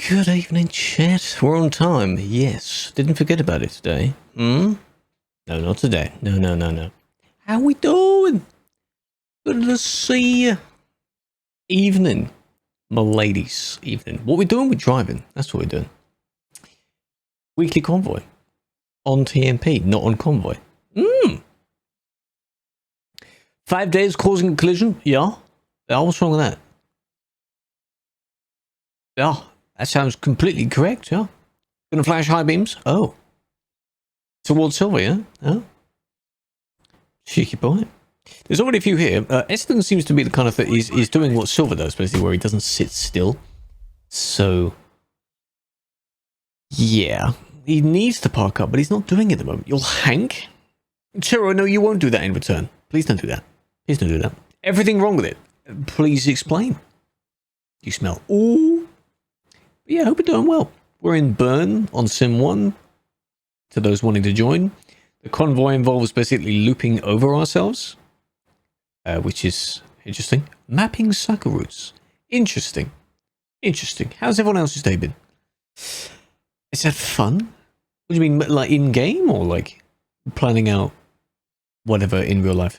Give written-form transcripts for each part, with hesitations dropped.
Good evening, chat. We're on time. Yes. Didn't forget about it today. No, not today. No. How we doing? Good to see you. Evening, my ladies. Evening. What we doing? We're driving. That's what we're doing. Weekly Convoy. On TMP, not on Convoy. 5 days causing a collision? Yeah. What's wrong with that? Yeah. That sounds completely correct, yeah. Gonna flash high beams? Oh. Towards Silver, yeah? Oh. Cheeky boy. There's already a few here. Eston seems to be the kind of thing, he's doing what Silver does, basically, where he doesn't sit still. So, yeah. He needs to park up, but he's not doing it at the moment. You'll hank? Chiro, no, you won't do that in return. Please don't do that. Please don't do that. Everything wrong with it. Please explain. You smell. Ooh. Yeah, I hope you're doing well. We're in Burn on Sim 1. To those wanting to join. The convoy involves basically looping over ourselves. Which is interesting. Mapping sucker routes. Interesting. Interesting. How's everyone else's day been? Is that fun? What do you mean, like in-game or like planning out whatever in real life?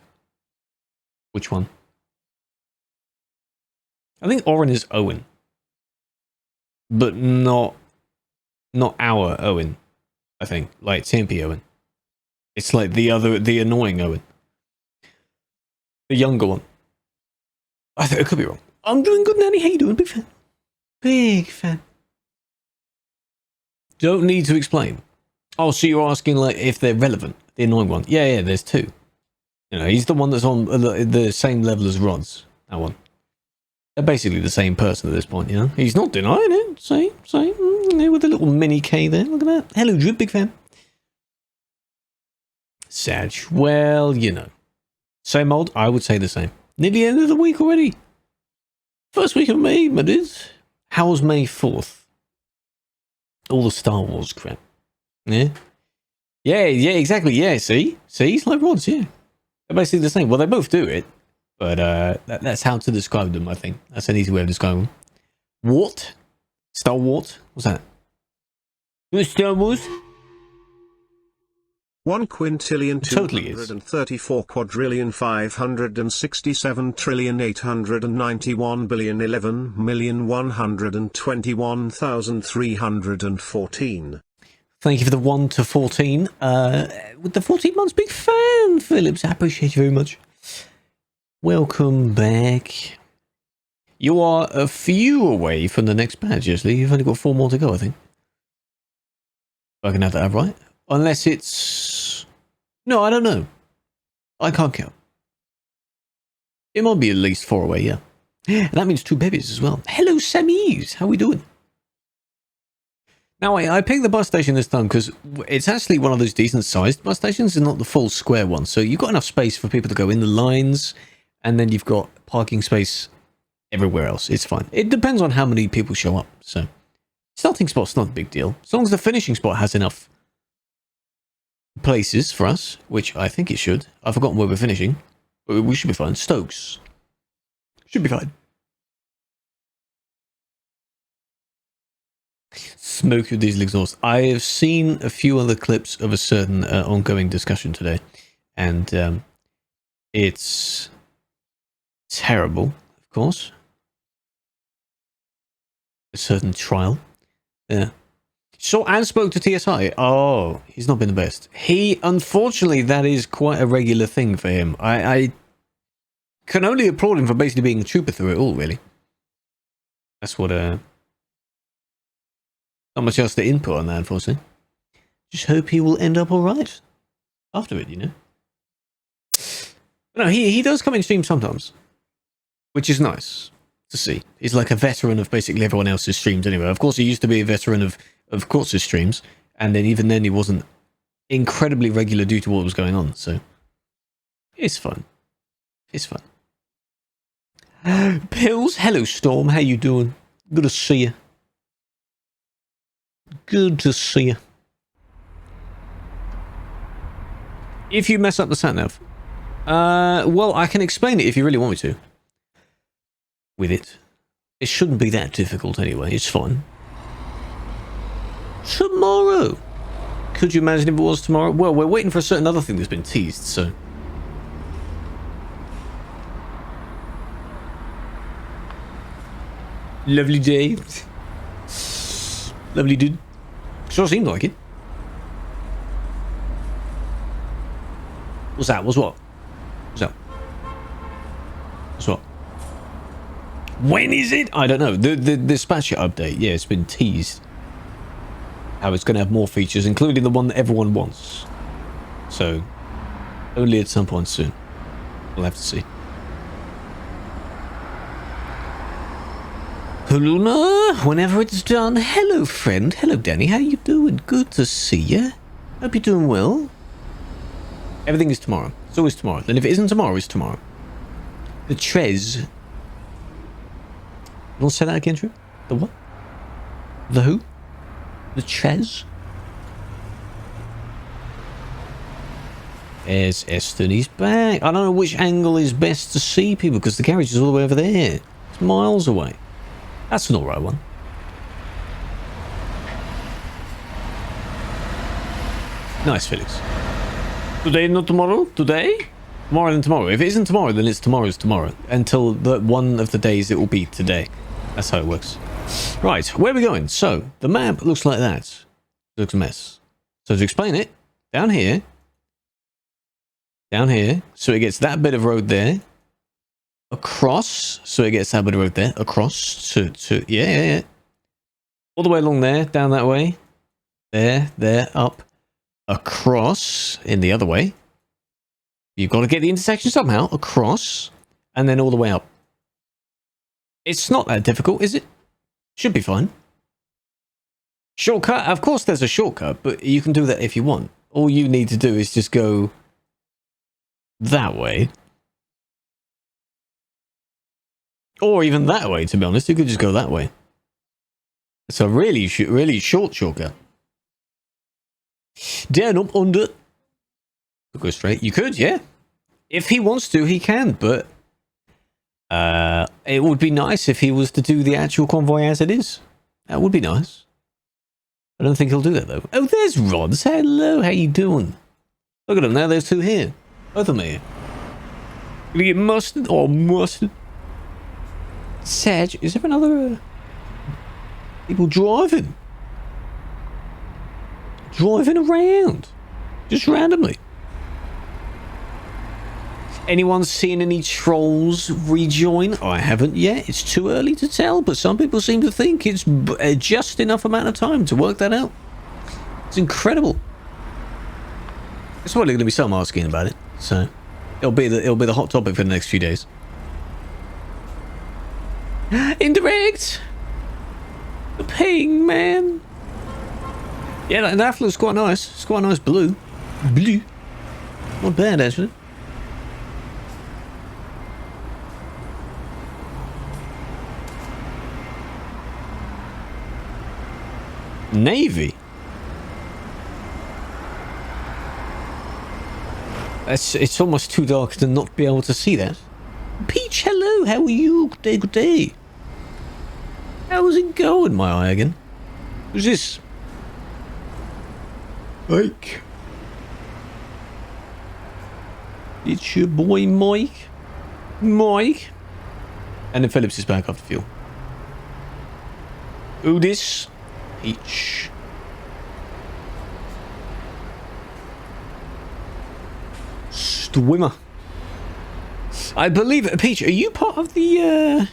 Which one? I think Oren is Owen. But not our Owen, I think. Like TMP Owen. It's like the annoying Owen. The younger one. I think I could be wrong. I'm doing good, Nanny. How you doing? Big fan. Big fan. Don't need to explain. Oh, so you're asking like if they're relevant. The annoying one. Yeah, there's two. You know, he's the one that's on the same level as Rod's. That one. They're basically the same person at this point, you know? He's not denying it. See? With a little mini K there. Look at that. Hello, Drip, big fan. Sag. Well, you know. Same old? I would say the same. Nearly the end of the week already. First week of May, my dudes. How's May 4th? All the Star Wars crap. Yeah? Yeah, exactly. Yeah, see? It's like Rod's, yeah. They're basically the same. Well, they both do it. But that's how to describe them, I think. That's an easy way of describing them. What? Star Wars? What's that? Star Wars? 1,234,837,891,121,314. Thank you for the 1 to 14. With the 14 months, big fan, Phillips. I appreciate you very much. Welcome back. You are a few away from the next badge, actually. You've only got 4 more to go, I think. I can have that right. Unless it's... No, I don't know. I can't count. It might be at least 4 away, yeah. And that means 2 babies as well. Hello, Sammy's. How we doing? Now, I picked the bus station this time because it's actually one of those decent-sized bus stations and not the full square one. So you've got enough space for people to go in the lines, and then you've got parking space everywhere else. It's fine. It depends on how many people show up. So starting spot's not a big deal. As long as the finishing spot has enough places for us, which I think it should. I've forgotten where we're finishing. But we should be fine. Stokes. Should be fine. Smoke your diesel exhaust. I have seen a few other clips of a certain ongoing discussion today. And it's terrible, of course. A certain trial. Yeah. So, and spoke to TSI. Oh, he's not been the best. Unfortunately, that is quite a regular thing for him. I can only applaud him for basically being a trooper through it all, really. That's what, not much else to input on that, unfortunately. Just hope he will end up alright after it, you know. No, he does come in stream sometimes, which is nice to see. He's like a veteran of basically everyone else's streams anyway. Of course, he used to be a veteran of Quartz's streams, and then even then he wasn't incredibly regular due to what was going on, so it's fun. It's fun. Pills, hello Storm, how you doing? Good to see you. Good to see you. If you mess up the sat-nav, well, I can explain it if you really want me to. With it. It shouldn't be that difficult anyway, it's fine. Tomorrow. Could you imagine if it was tomorrow? Well, we're waiting for a certain other thing that's been teased, so. Lovely day. Lovely dude. Sure seemed like it. What's that? What's what? What's that? What's what? When is it? I don't know. The dispatcher update. Yeah, it's been teased. How it's going to have more features, including the one that everyone wants. So, only at some point soon. We'll have to see. Luna, whenever it's done. Hello, friend. Hello, Danny. How you doing? Good to see you. Hope you're doing well. Everything is tomorrow. It's always tomorrow. Then if it isn't tomorrow, it's tomorrow. The Trez. You want to say that again, Drew? The what? The who? The Trez? There's Eston. He's back. I don't know which angle is best to see people because the garage is all the way over there. It's miles away. That's an alright one. Nice, Felix. Today, not tomorrow? Today? Tomorrow than tomorrow. If it isn't tomorrow, then it's tomorrow's tomorrow. Until the one of the days it will be today. That's how it works. Right, where are we going? So, the map looks like that. It looks a mess. So to explain it, down here, so it gets that bit of road there, across, so it gets that bit of road there, across, to yeah. All the way along there, down that way, there, up, across, in the other way. You've got to get the intersection somehow, across, and then all the way up. It's not that difficult, is it? Should be fine. Shortcut? Of course there's a shortcut, but you can do that if you want. All you need to do is just go that way. Or even that way, to be honest. You could just go that way. It's a really short shortcut. Down, up, under. Go straight. You could, yeah. If he wants to, he can, but it would be nice if he was to do the actual convoy as it is. That would be nice. I don't think he'll do that, though. Oh, there's Rods. Hello, how you doing? Look at him now. There's two here. Both of them here. Gonna get mustard? Oh, mustard. Sag, is there another people driving? Driving around. Just randomly. Anyone seen any trolls rejoin? I haven't yet. It's too early to tell, but some people seem to think it's just enough amount of time to work that out. It's incredible. There's probably going to be some asking about it, so it'll be the hot topic for the next few days. Indirect. The ping, man. Yeah, that looks quite nice. It's quite a nice blue. Blue. Not bad, actually. Navy. It's almost too dark to not be able to see that. Peach, hello. How are you? Good day, good day. How's it going, my eye again? Who's this? Mike. It's your boy Mike. Mike. And then Phillips is back after fuel. Who this? Peach. Swimmer. I believe, Peach, are you part of the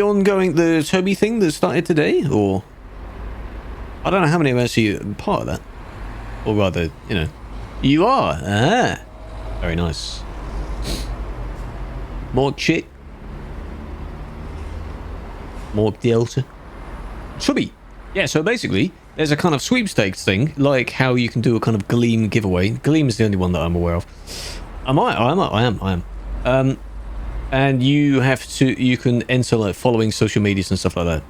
ongoing, the Toby thing that started today, or? I don't know how many of us are part of that. Or rather, you know. You are? Ah. Very nice. More chick. More Delta. Chubby. Yeah, so basically, there's a kind of sweepstakes thing, like how you can do a kind of Gleam giveaway. Gleam is the only one that I'm aware of. I am. And you can enter like following social medias and stuff like that.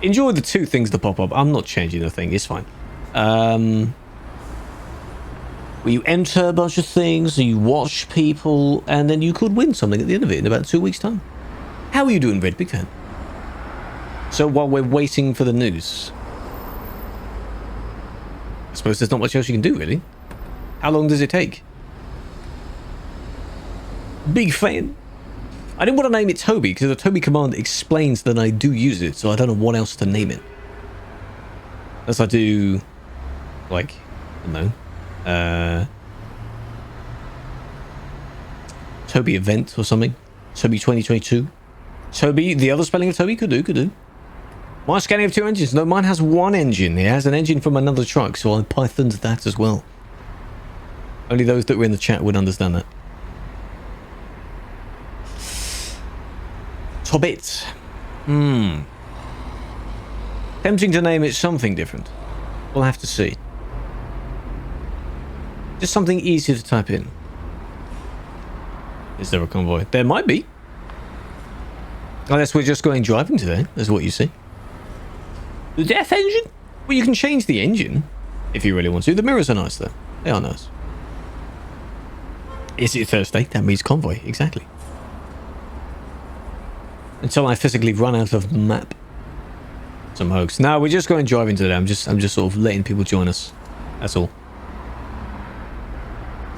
Enjoy the two things that pop up. I'm not changing the thing, it's fine. Where you enter a bunch of things, you watch people, and then you could win something at the end of it in about 2 weeks' time. How are you doing, Red? Big fan. So while we're waiting for the news, I suppose there's not much else you can do, really. How long does it take? Big fan. I didn't want to name it Toby because the Toby command explains that I do use it, so I don't know what else to name it. Unless I do, like, I don't know, Toby event or something. Toby 2022. Toby, the other spelling of Toby, could do. My scanning of 2 engines. No, mine has 1 engine. It has an engine from another truck, so I pythoned that as well. Only those that were in the chat would understand that. Tobbit. Tempting to name it something different. We'll have to see. Just something easier to type in. Is there a convoy? There might be. Unless we're just going driving today, that's what you see. The death engine? Well, you can change the engine if you really want to. The mirrors are nice, though. They are nice. Is it Thursday? That means convoy, exactly. Until I physically run out of map. Some hoax. No, we're just going driving today. I'm just sort of letting people join us. That's all.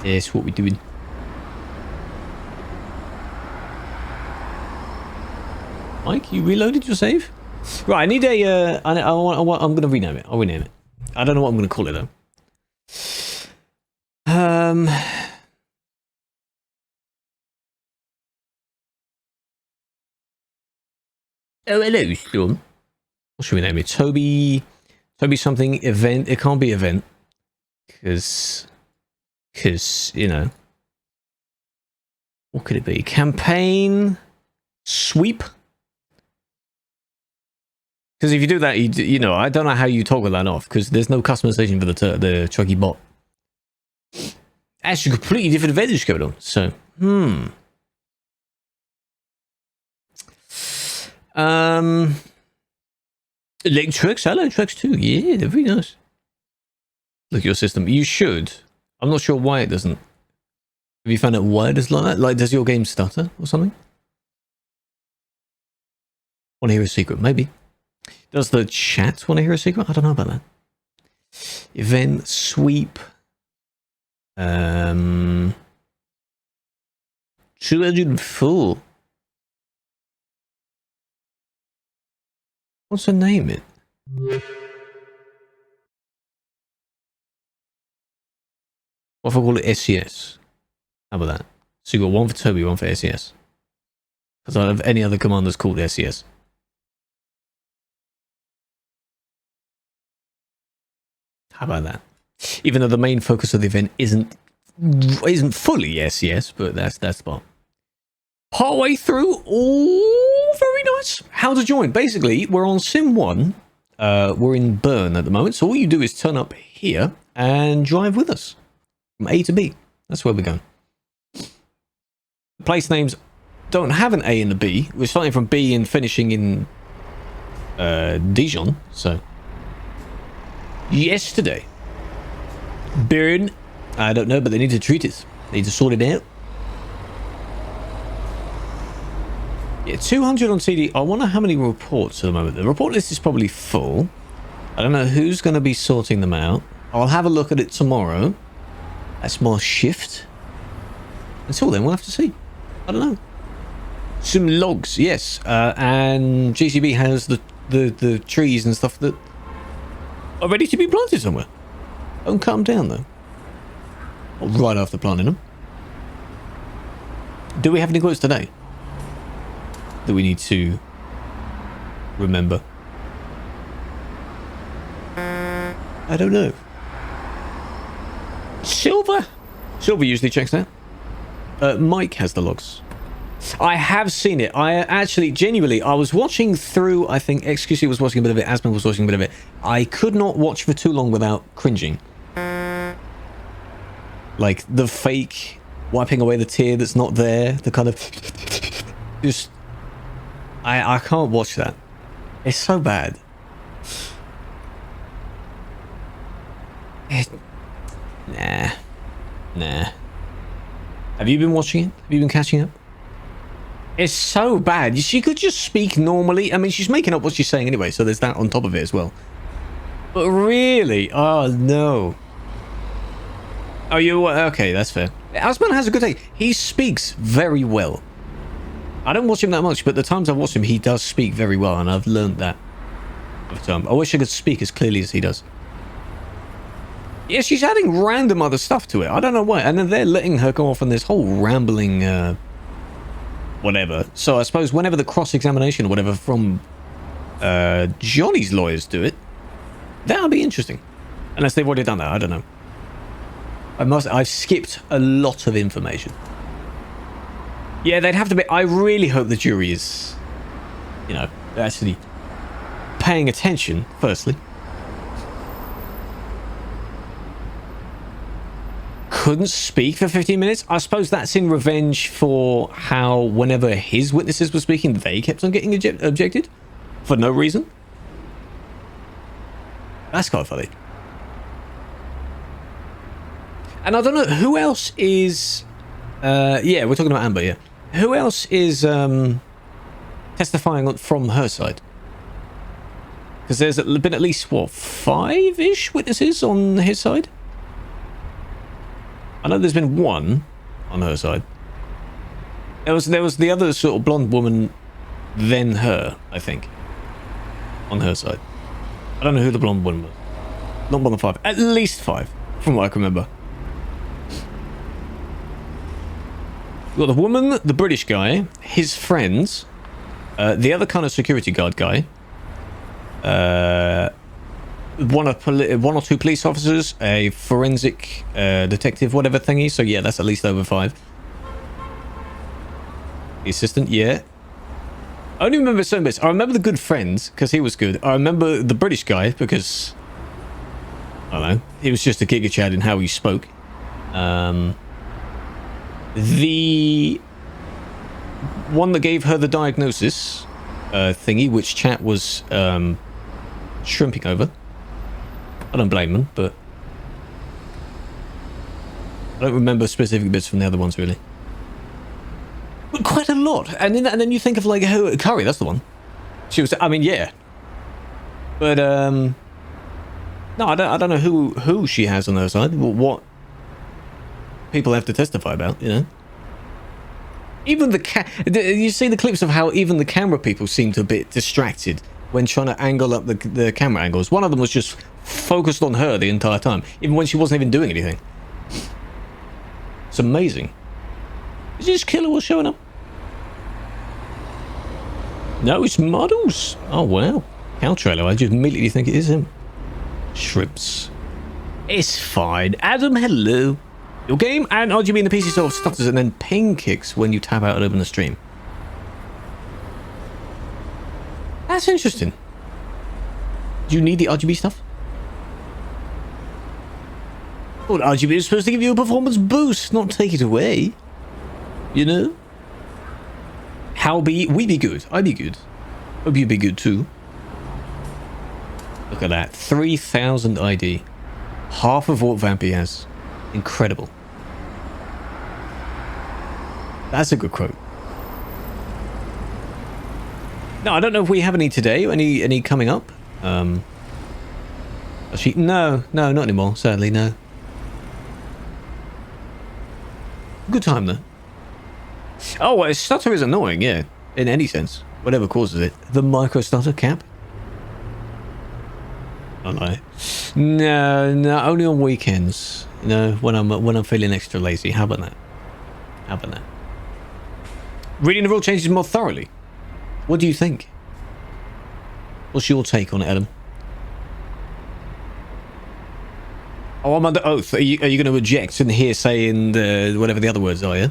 Yes, what we're doing. Mike, you reloaded your save? Right, I need a, I'm going to rename it. I'll rename it. I don't know what I'm going to call it, though. Oh, hello, Storm. What should we name it? Toby something event. It can't be event. Because, you know. What could it be? Campaign sweep? Because if you do that, you know, I don't know how you toggle that off, because there's no customization for the trucky bot. Actually, completely different advantage going on. So, Electrics, hello, Electrics too. Yeah, they're very nice. Look at your system. You should. I'm not sure why it doesn't. Have you found out why it does like that? Like, does your game stutter or something? Want to hear a secret? Maybe. Does the chat want to hear a secret? I don't know about that. Event sweep. 204. What's the name it? What if I call it SES? How about that? So you got one for Toby, one for SES. Because I don't have any other command that's called SES. How about that? Even though the main focus of the event isn't fully SES, but that's the part. Partway through, oh, very nice. How to join? Basically, we're on Sim 1. We're in Bern at the moment, so all you do is turn up here and drive with us from A to B. That's where we're going. The place names don't have an A and a B. We're starting from B and finishing in Dijon, so... Yesterday. Bern. I don't know, but they need to treat it. They need to sort it out. Yeah, 200 on CD. I wonder how many reports at the moment. The report list is probably full. I don't know who's going to be sorting them out. I'll have a look at it tomorrow. That's my shift. Until then, we'll have to see. I don't know. Some logs, yes. And GCB has the trees and stuff that are ready to be planted somewhere. Don't cut them down, though. Or right after planting them. Do we have any quotes today that we need to remember? I don't know. Silver usually checks that. Mike has the logs. I have seen it. I actually, genuinely, I was watching through, I think XQC was watching a bit of it, Asman was watching a bit of it. I could not watch for too long without cringing. Like, the fake wiping away the tear that's not there, the kind of... Just... I can't watch that. It's so bad. Nah. Have you been watching it? Have you been catching up? It's so bad. She could just speak normally. I mean, she's making up what she's saying anyway, so there's that on top of it as well. But really? Oh, no. Oh, you... Okay, that's fair. Asman has a good day. He speaks very well. I don't watch him that much, but the times I've watched him, he does speak very well, and I've learned that over time. I wish I could speak as clearly as he does. Yeah, she's adding random other stuff to it. I don't know why. And then they're letting her go off on this whole rambling... whatever. So I suppose whenever the cross-examination or whatever from Johnny's lawyers do it, that'll be interesting. Unless they've already done that. I don't know. I've skipped a lot of information. Yeah, they'd have to be... I really hope the jury is, you know, actually paying attention, firstly. Couldn't speak for 15 minutes? I suppose that's in revenge for how whenever his witnesses were speaking, they kept on getting objected for no reason. That's quite funny. And I don't know, who else is... yeah, we're talking about Amber, yeah. Who else is testifying from her side? Because there's been at least, what, 5-ish witnesses on his side? I know there's been one on her side. There was the other sort of blonde woman, then her, I think, on her side. I don't know who the blonde woman was. Not more than 5. At least 5, from what I can remember. We've got the woman, the British guy, his friends, the other kind of security guard guy, one or two police officers, a forensic detective, whatever thingy. So yeah, that's at least over 5. The assistant, yeah. I only remember certain bits. I remember the good friends because he was good. I remember the British guy because I don't know, he was just a giga chad in how he spoke. The one that gave her the diagnosis thingy, which chat was shrimping over. I don't blame them, but I don't remember specific bits from the other ones really. But quite a lot, and then you think of like Curry, that's the one. She was, I mean, yeah, but no, I don't know who she has on her side. What people have to testify about, you know. Even you see the clips of how even the camera people seemed a bit distracted when trying to angle up the camera angles. One of them was just focused on her the entire time, even when she wasn't even doing anything. It's amazing. Is this killer was showing up? No, it's models. Oh wow, cow trailer. I just immediately think it is him. Shrimps. It's fine. Adam, hello. Your game and RGB in the PC sort of stutters and then ping kicks when you tap out and open the stream. That's interesting. Do you need the RGB stuff? Well, RGB is supposed to give you a performance boost, not take it away. You know? How be we be good? I be good. Hope you be good too. Look at that. 3,000 ID. Half of what Vampy has. Incredible. That's a good quote. No, I don't know if we have any today. Any coming up? Actually, no, not anymore. Sadly, no. Good time though. Oh, well, stutter is annoying, yeah, in any sense, whatever causes it. The micro stutter cap. I don't know. No, only on weekends. You know, when I'm feeling extra lazy. How about that? How about that? Reading the rule changes more thoroughly. What do you think? What's your take on it, Adam? Oh, I'm under oath. Are you going to reject and hear saying whatever the other words are, yeah?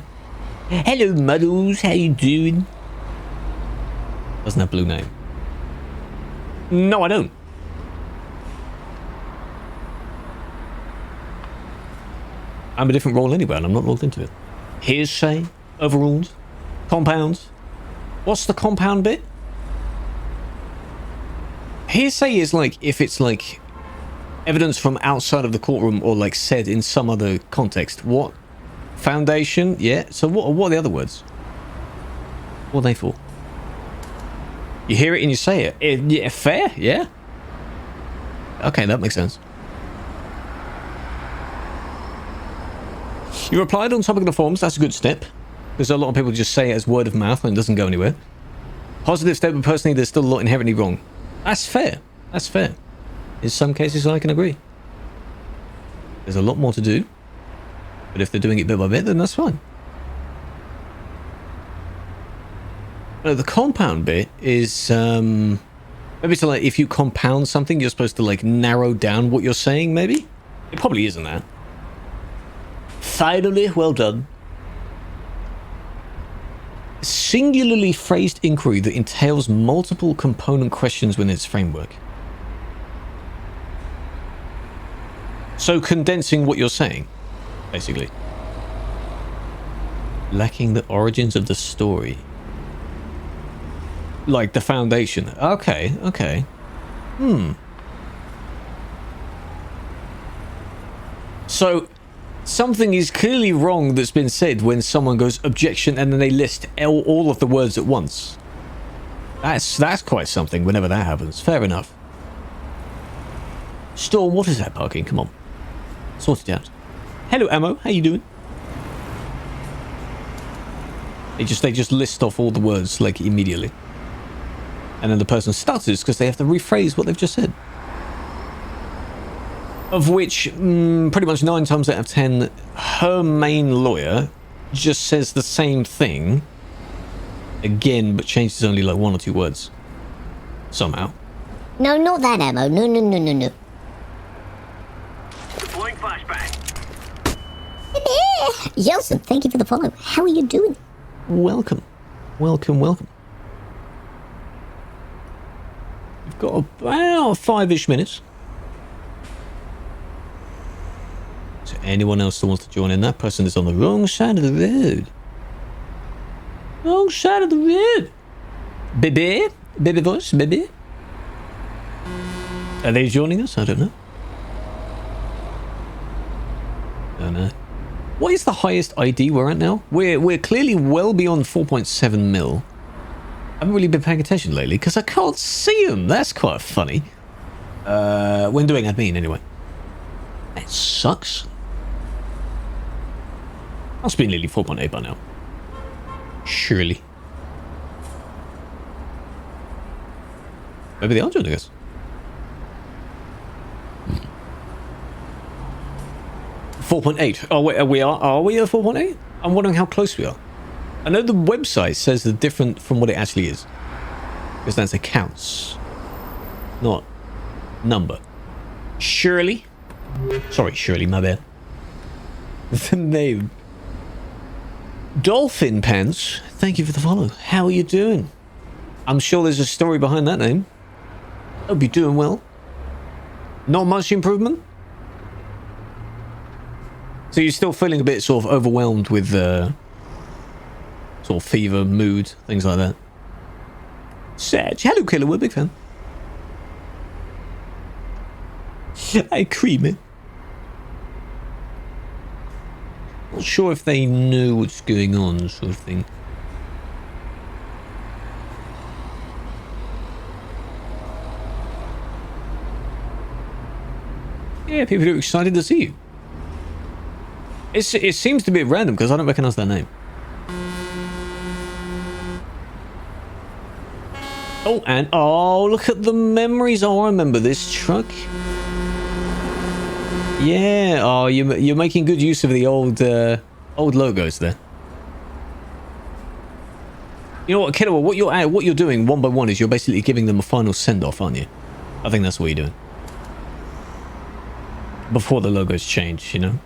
Hello, Muddles. How you doing? Doesn't have blue name. No, I don't. I'm a different role anyway, and I'm not logged into it. Hearsay, overruled, compounds. What's the compound bit? Hearsay is like if it's like evidence from outside of the courtroom or like said in some other context. What? Foundation? Yeah. So what are the other words? What are they for? You hear it and you say it. Yeah, fair, yeah. Okay, that makes sense. You replied on topic of the forums. That's a good step. Because a lot of people just say it as word of mouth and it doesn't go anywhere. Positive step, but personally, there's still a lot inherently wrong. That's fair. That's fair. In some cases, I can agree. There's a lot more to do. But if they're doing it bit by bit, then that's fine. The compound bit is, maybe to like, if you compound something, you're supposed to like narrow down what you're saying, maybe? It probably isn't that. Finally, well done. Singularly phrased inquiry that entails multiple component questions within its framework. So condensing what you're saying, basically. Lacking the origins of the story. Like the foundation. Okay, okay. So, something is clearly wrong that's been said when someone goes objection and then they list all of the words at once. That's quite something whenever that happens. Fair enough. Storm, what is that barking? Come on. Sort it out. Hello, Ammo. How you doing? They just list off all the words like immediately. And then the person stutters because they have to rephrase what they've just said. Of which, pretty much 9 times out of 10, her main lawyer just says the same thing again, but changes only like 1 or 2 words. Somehow. No, not that ammo. No, no, no, no, no. Deploying flashbang. Yelson, thank you for the follow. How are you doing? Welcome. Welcome, welcome. We've got about 5-ish minutes. So anyone else that wants to join in, that person is on the wrong side of the road. Wrong side of the road. Baby? Baby voice? Baby? Are they joining us? I don't know. I don't know. What is the highest ID we're at now? We're clearly well beyond 4.7 mil. I haven't really been paying attention lately because I can't see them. That's quite funny. When doing admin, anyway. That sucks. Must be nearly 4.8 by now. Surely. Maybe they are joining us. 4.8. Oh, wait, are we at 4.8? I'm wondering how close we are. I know the website says they're different from what it actually is. Because that's accounts, not number. Shirley? Sorry, Shirley, my bad. The name. Dolphin Pants, thank you for the follow. How are you doing? I'm sure there's a story behind that name. Hope you're doing well. Not much improvement? So you're still feeling a bit sort of overwhelmed with sort of fever, mood, things like that. Sag, hello Killer, we're a big fan. Hey, creamy. Not sure if they know what's going on, sort of thing. Yeah, people are excited to see you. It seems to be random because I don't recognize that name. Oh, and oh, look at the memories. Oh, I remember this truck. Yeah. Oh, you're making good use of the old logos there. You know what, Killer? What you're doing one by one is you're basically giving them a final send off, aren't you? I think that's what you're doing. Before the logos change, you know.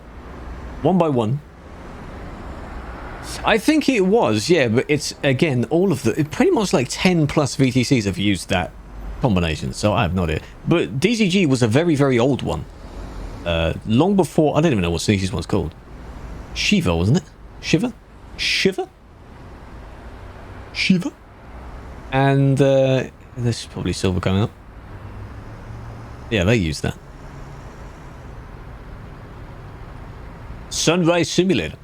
One by one. I think it was, yeah, but it's, again, all of the... Pretty much like 10 plus VTCs have used that combination, so I have no idea. But DZG was a very, very old one. Long before... I don't even know what Sneezy's one's called. Shiva, wasn't it? Shiva? Shiva? Shiva? And, this is probably Silver coming up. Yeah, they used that. Sunrise Simulator.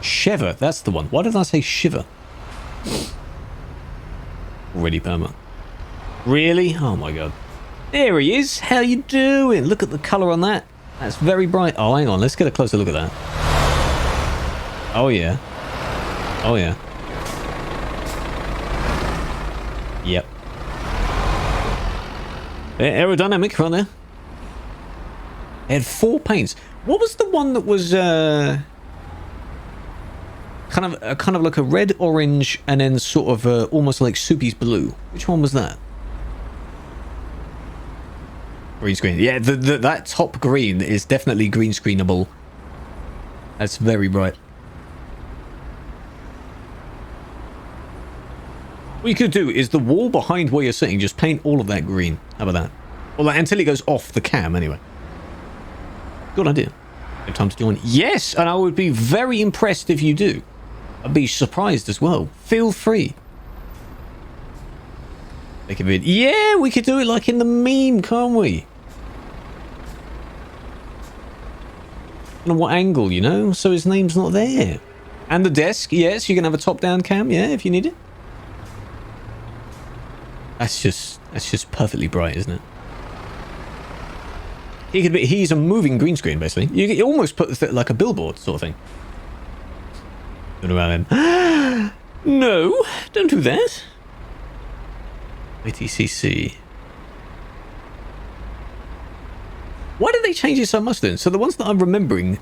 Shiver, that's the one. Why did I say Shiver? Already perma. Really? Oh my god. There he is. How you doing? Look at the colour on that. That's very bright. Oh, hang on. Let's get a closer look at that. Oh, yeah. Oh, yeah. Yep. Aerodynamic right there. It had 4 paints. What was the one that was kind of like a red, orange, and then sort of almost like Soupy's blue? Which one was that? Green screen. Yeah, that top green is definitely green screenable. That's very bright. What you could do is the wall behind where you're sitting, just paint all of that green. How about that? Well, until it goes off the cam, anyway. Good idea. You have time to join? Yes, and I would be very impressed if you do. I'd be surprised as well. Feel free. Make a vid. Yeah, we could do it like in the meme, can't we? On what angle, you know? So his name's not there. And the desk, yes, you can have a top-down cam, yeah, if you need it. That's just perfectly bright, isn't it? He's a moving green screen, basically. You almost put like a billboard sort of thing. What about him? No, don't do that. ATCC. Why did they change it so much then? So the ones that I'm remembering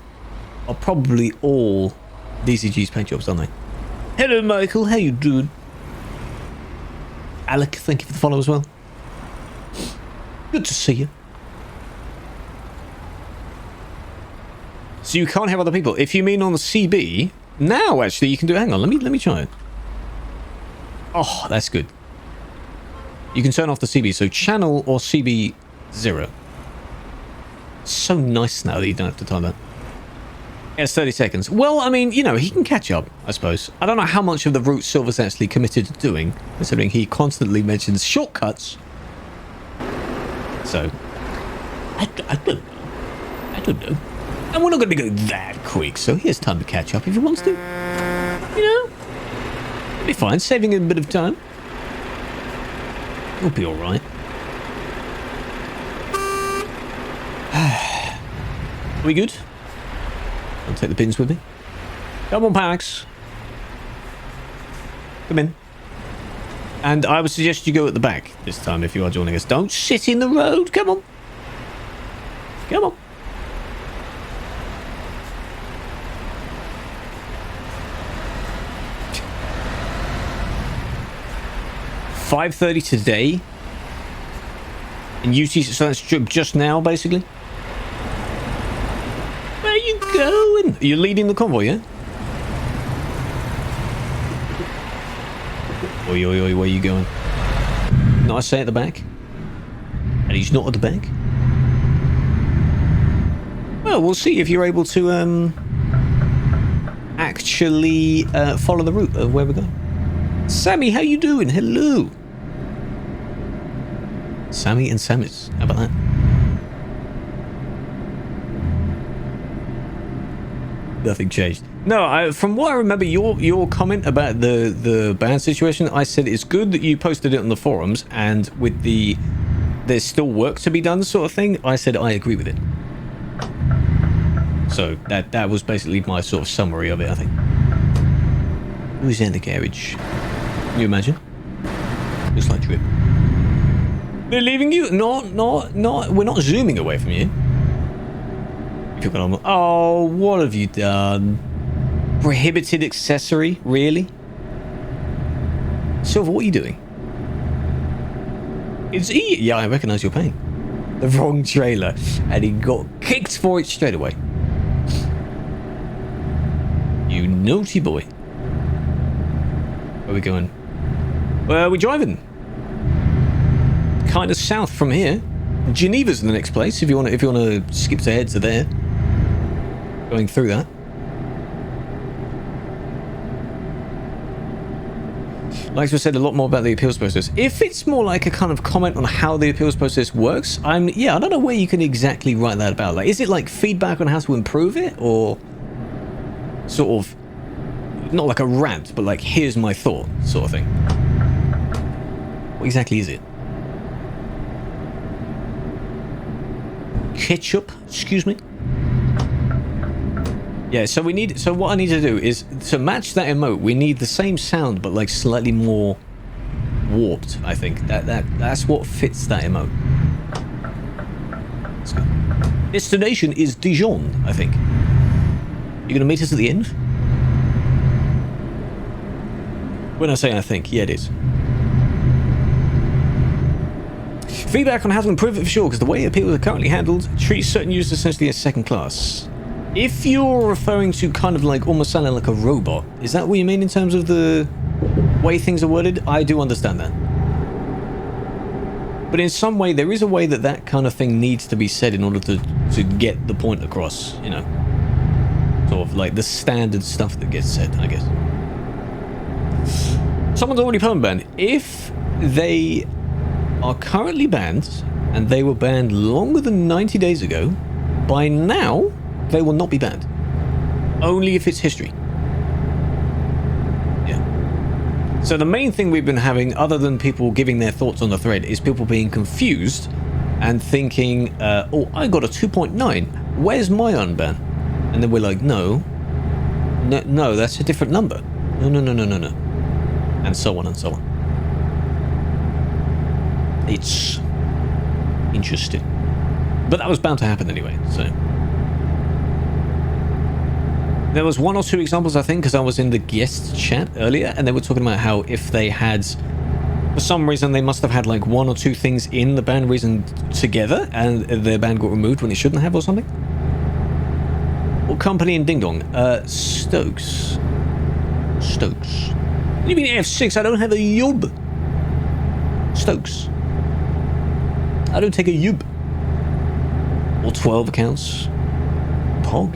are probably all DCG's paint jobs, aren't they? Hello, Michael. How you doing? Alec, thank you for the follow as well. Good to see you. So you can't have other people. If you mean on the CB, now actually you can do. Hang on, let me try it. Oh, that's good. You can turn off the CB, so channel or CB 0. So nice now that you don't have to time that. Yeah, it's 30 seconds. Well, I mean, you know, he can catch up, I suppose. I don't know how much of the route Silver's actually committed to doing, considering he constantly mentions shortcuts. So, I don't know. And we're not going to go that quick, so he has time to catch up if he wants to. You know? It'll be fine, saving him a bit of time. He'll be alright. Are we good? I'll take the pins with me. Come on, Pax. Come in. And I would suggest you go at the back this time if you are joining us. Don't sit in the road. Come on. Come on. $5:30 today. In UT, so that's just now, basically. Where are you going? You're leading the convoy, yeah? Oi, oi, oi, where are you going? Not I say at the back. And he's not at the back. Well, we'll see if you're able to actually follow the route of where we're going. Sammy, how you doing? Hello. Sammy and Samus. How about that? Nothing changed. No, from what I remember, your comment about the band situation, I said it's good that you posted it on the forums, and with the there's still work to be done sort of thing, I said I agree with it. So that was basically my sort of summary of it, I think. Who's in the garage? Can you imagine? Looks like Trip. They're leaving you? No, we're not zooming away from you. Oh, what have you done? Prohibited accessory? Really? Silver, what are you doing? Yeah, I recognise your pain. The wrong trailer. And he got kicked for it straight away. You naughty boy. Where are we going? Where are we driving? Kind of south from here. Geneva's the next place if you want to skip ahead to there. Going through that. Like I said, a lot more about the appeals process. If it's more like a kind of comment on how the appeals process works, I don't know where you can exactly write that about. Like, is it like feedback on how to improve it, or sort of not like a rant, but like here's my thought sort of thing? What exactly is it? Ketchup? Excuse me? Yeah, so what I need to do is, to match that emote, we need the same sound, but like slightly more warped, I think. That's what fits that emote. Let's go. Destination is Dijon, I think. You're gonna meet us at the end? When I say I think, yeah, it is. Feedback on how to improve it for sure, because the way appeals are currently handled treats certain users essentially as second class. If you're referring to kind of like almost sounding like a robot, is that what you mean in terms of the way things are worded? I do understand that. But in some way, there is a way that that kind of thing needs to be said in order to get the point across, you know. Sort of like the standard stuff that gets said, I guess. Someone's already perma-banned. If they are currently banned, and they were banned longer than 90 days ago, by now, they will not be banned. Only if it's history. Yeah. So the main thing we've been having, other than people giving their thoughts on the thread, is people being confused and thinking, oh, I got a 2.9. Where's my unban? And then we're like, no, that's a different number. No. And so on and so on. It's interesting. But that was bound to happen anyway, so. There was one or two examples, I think, because I was in the guest chat earlier, and they were talking about how if they had, for some reason, they must have had like one or two things in the ban reason together, and their ban got removed when it shouldn't have or something. What company in Ding Dong? Stokes. What do you mean F6? I don't have a yub. Stokes. I don't take a yub. Or 12 accounts. Pog.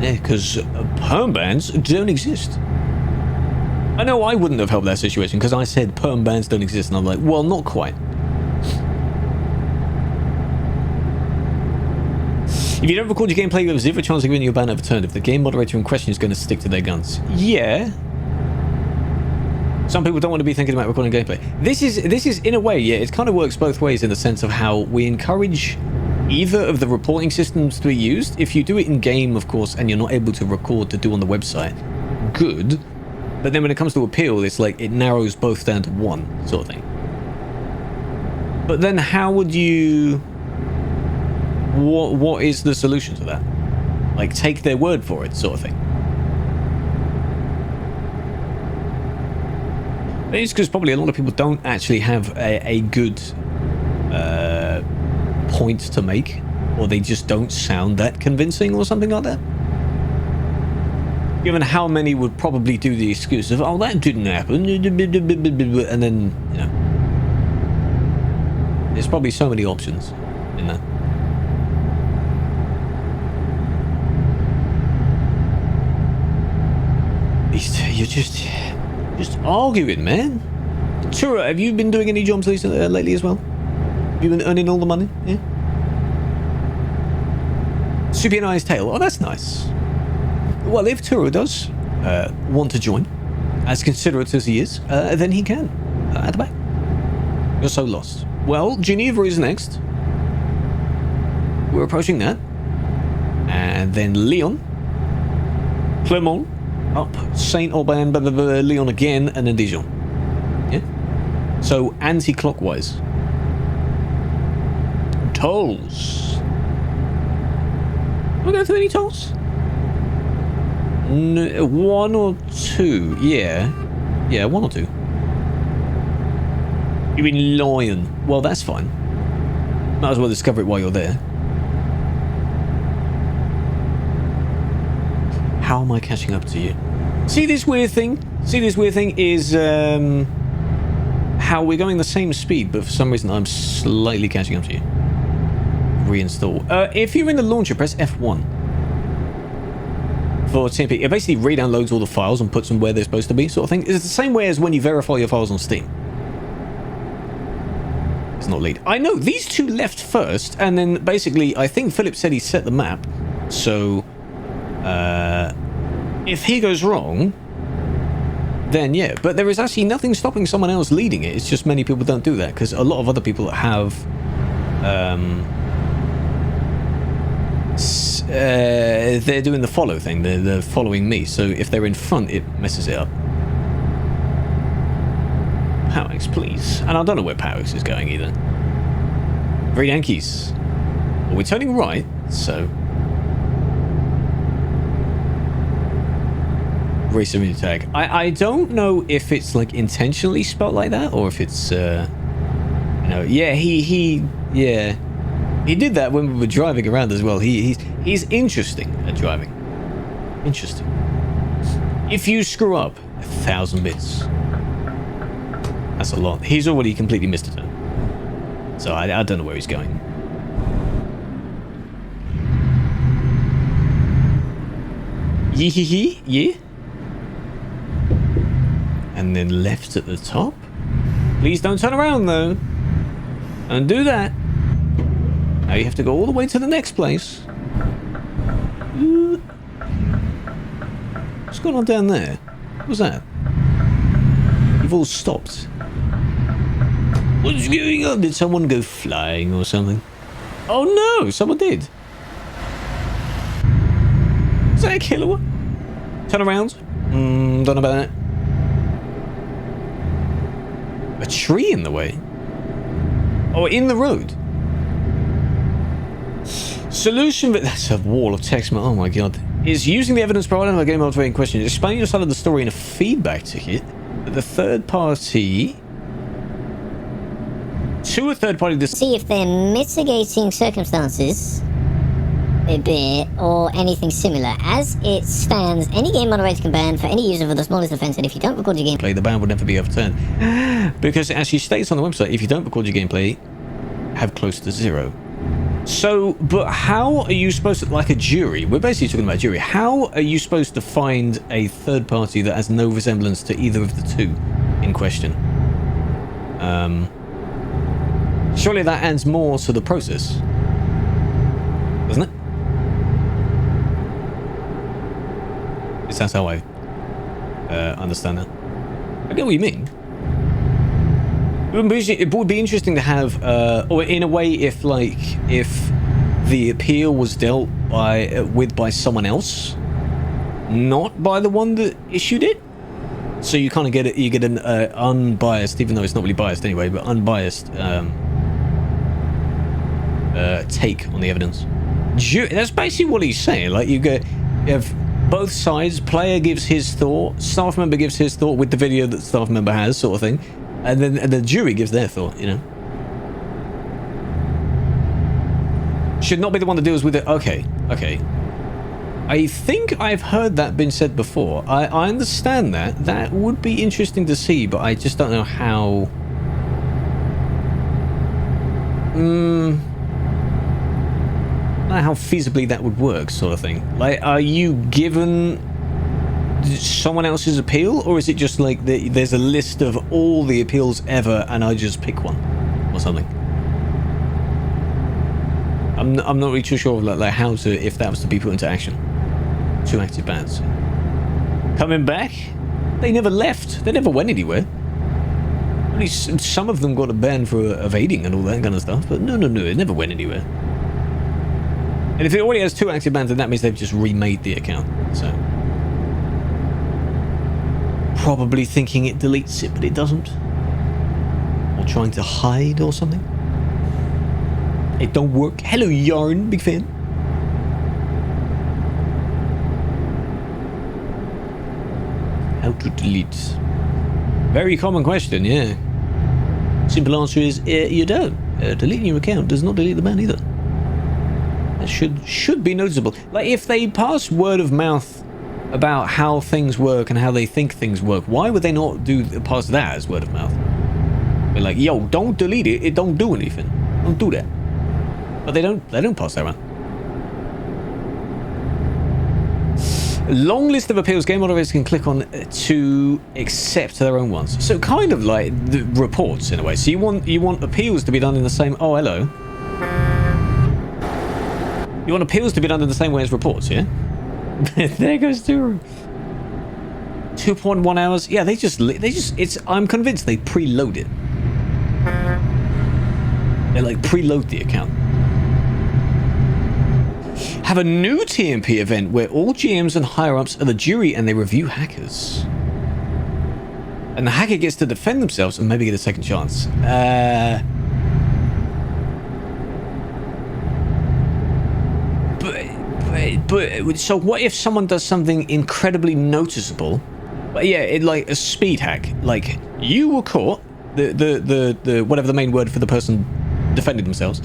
Yeah, because perm bans don't exist. I know I wouldn't have helped that situation because I said perm bans don't exist, and I'm like, well, not quite. If you don't record your gameplay, you have zero chance of getting your ban overturned if the game moderator in question is going to stick to their guns. Yeah. Some people don't want to be thinking about recording gameplay. This is in a way, yeah, it kind of works both ways in the sense of how we encourage either of the reporting systems to be used. If you do it in game, of course, and you're not able to record to do on the website, good. But then when it comes to appeal, it's like it narrows both down to one sort of thing. But then how would you... What is the solution to that? Like, take their word for it, sort of thing. It's because probably a lot of people don't actually have a good point to make, or they just don't sound that convincing or something like that. Given how many would probably do the excuse of, oh, that didn't happen, and then, you know, there's probably so many options in that. You're just arguing, man. Tura, have you been doing any jobs lately as well? Have you been earning all the money? Yeah. Super nice tail. Oh, that's nice. Well, if Tura does want to join, as considerate as he is, then he can. At the back. You're so lost. Well, Geneva is next. We're approaching that. And then Leon. Clermont. Up, Saint Aubin, Leon again, and then Dijon. Yeah? So, anti-clockwise. Tolls. Am I going through any tolls? One or two. Yeah. Yeah, one or two. You mean Lion? Well, that's fine. Might as well discover it while you're there. How am I catching up to you? See this weird thing? See this weird thing is how we're going the same speed, but for some reason I'm slightly catching up to you. Reinstall. If you're in the launcher, press F1 for TMP. It basically re-downloads all the files and puts them where they're supposed to be, sort of thing. It's the same way as when you verify your files on Steam. It's not lead. I know these two left first, and then basically I think Philip said he set the map, so. If he goes wrong, then yeah. But there is actually nothing stopping someone else leading it. It's just many people don't do that because a lot of other people have they're doing the follow thing. They're following me. So if they're in front, it messes it up. Powex, please. And I don't know where Powex is going either. Three Yankees. Well, we're turning right, so race immunity tag. I don't know if it's like intentionally spelled like that or if it's you know, yeah, he did that when we were driving around as well. He's interesting at driving. Interesting. If you screw up 1,000 bits, that's a lot. He's already completely missed a turn, so I don't know where he's going. Yeah. And then left at the top. Please don't turn around though. Don't do that. Now you have to go all the way to the next place. What's going on down there? What was that? You've all stopped. What's going on? Did someone go flying or something? Oh no, someone did. Is that a killer? Turn around. Don't know about that. A tree in the way? Oh, in the road? Solution, but that's a wall of text. Oh my god. Is using the evidence provided by game motivator in question. Explain your side of the story in a feedback ticket. But the third party... To a third party... See if they're mitigating circumstances a bit or anything similar. As it stands, any game moderator can ban for any user for the smallest offense, and if you don't record your gameplay, the ban will never be overturned. Because it actually states on the website, if you don't record your gameplay, have close to 0. So, but how are you supposed to, like a jury, we're basically talking about a jury, how are you supposed to find a third party that has no resemblance to either of the two in question? Surely that adds more to the process, doesn't it? That's how I understand that. I get what you mean. It would be interesting to have, or in a way, if the appeal was dealt with by someone else, not by the one that issued it. So you kind of get it. You get an unbiased, even though it's not really biased anyway, but unbiased take on the evidence. That's basically what he's saying. Like you have both sides. Player gives his thought, staff member gives his thought with the video that staff member has, sort of thing, and then the jury gives their thought. You know, should not be the one that deals with it. Okay. I think I've heard that been said before. I understand that. That would be interesting to see, but I just don't know how. How feasibly that would work, sort of thing. Like, are you given someone else's appeal, or is it just like there's a list of all the appeals ever, and I just pick one or something? I'm not really too sure of like how to, if that was to be put into action. 2 active bans coming back. They never left. They never went anywhere. At least some of them got a ban for evading and all that kind of stuff, but no, it never went anywhere. And if it already has 2 active bans, then that means they've just remade the account. So probably thinking it deletes it, but it doesn't. Or trying to hide or something. It don't work. Hello, Yarn, big fan. How to delete? Very common question, yeah. Simple answer is you don't. Deleting your account does not delete the ban either. That should be noticeable. Like if they pass word of mouth about how things work and how they think things work, why would they not pass that as word of mouth? They're like, yo, don't delete it. It don't do anything. Don't do that. But they don't pass that around. Long list of appeals game moderators can click on to accept their own ones. So kind of like the reports in a way. So you want appeals to be done in the same. Oh, hello. You want appeals to be done in the same way as reports, yeah? There goes Turu. 2.1 hours. Yeah, they just it's I'm convinced they preload it. They like preload the account. Have a new TMP event where all GMs and higher-ups are the jury and they review hackers. And the hacker gets to defend themselves and maybe get a second chance. But so what if someone does something incredibly noticeable? But yeah, like a speed hack. Like you were caught, the whatever the main word for the person defending themselves.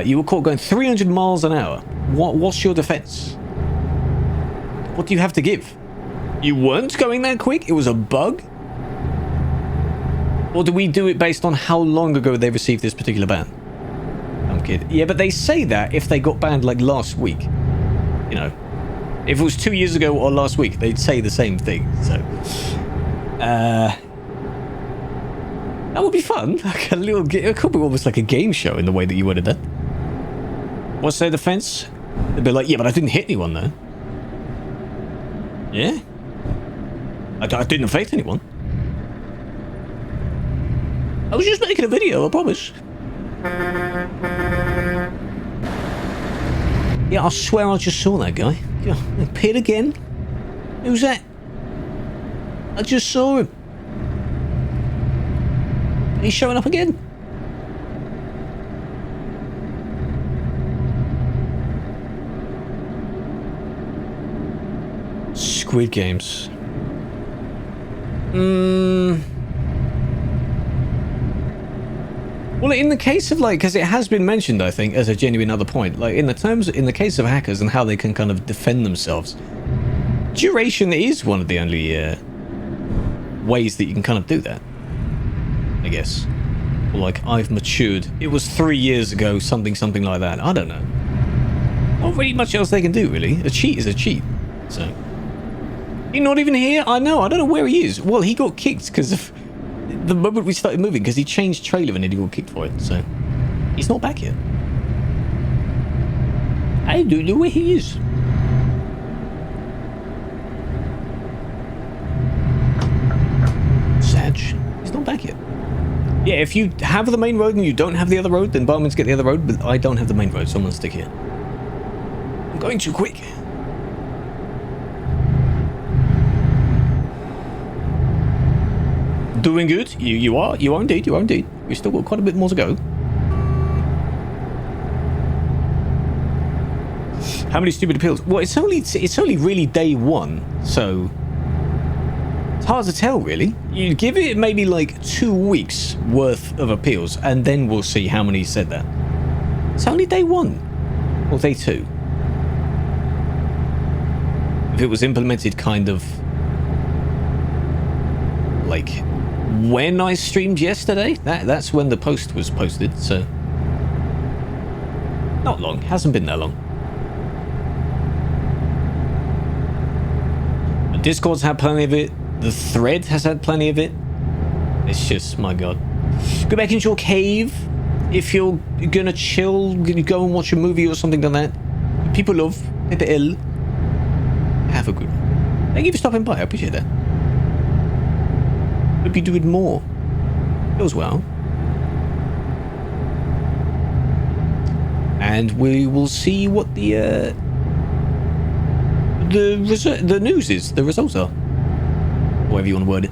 You were caught going 300 miles an hour. What's your defense? What do you have to give? You weren't going that quick? It was a bug? Or do we do it based on how long ago they received this particular ban? I'm kidding. Yeah, but they say that if they got banned like last week. You know, if it was 2 years ago or last week, they'd say the same thing. So, that would be fun. Like a little, it could be almost like a game show in the way that you would have done. What's their defense? They'd be like, yeah, but I didn't hit anyone though. Yeah? I didn't affect anyone. I was just making a video, I promise. Yeah, I swear I just saw that guy. Yeah, he appeared again. Who's that? I just saw him. He's showing up again. Squid Games. Well, in the case of like, because it has been mentioned, I think, as a genuine other point, like in the case of hackers and how they can kind of defend themselves, duration is one of the only ways that you can kind of do that, I guess. Or like, I've matured. It was 3 years ago, something like that. I don't know. Not really much else they can do, really. A cheat is a cheat. So, he's not even here. I know. I don't know where he is. Well, he got kicked because of the moment we started moving, because he changed trailer and then he got kicked for it. So, he's not back yet. I don't know where he is. Sag. He's not back yet. Yeah, if you have the main road and you don't have the other road, then barmans get the other road, but I don't have the main road, so I'm gonna stick here. I'm going too quick. Doing good. You are indeed. We've still got quite a bit more to go. How many stupid appeals? Well, it's only really day one, so it's hard to tell, really. You give it maybe like 2 weeks worth of appeals, and then we'll see how many said that. It's only day one or day two. If it was implemented kind of like when I streamed yesterday, that's when the post was posted, so not long, hasn't been that long. The Discord's had plenty of it, the thread has had plenty of it. It's just, my god. Go back into your cave if you're gonna chill, go and watch a movie or something like that. People love PPL. Have a good one. Thank you for stopping by, I appreciate that. Hope you do it more. Goes well. And we will see what the news is, the results are. Whatever you want to word it.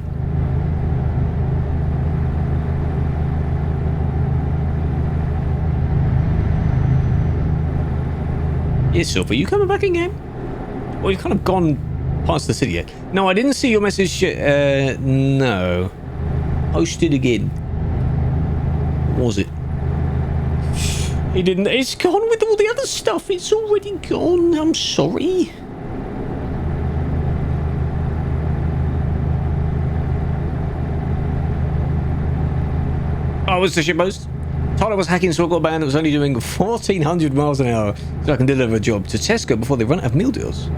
Yes, Sophie, you coming back in game? Well, you've kind of gone past the city yet. No, I didn't see your message. No. Post it again. What was it? He didn't. It's gone with all the other stuff. It's already gone. I'm sorry. Oh, was the shitpost? Tyler was hacking, so I got a band that was only doing 1,400 miles an hour so I can deliver a job to Tesco before they run out of meal deals.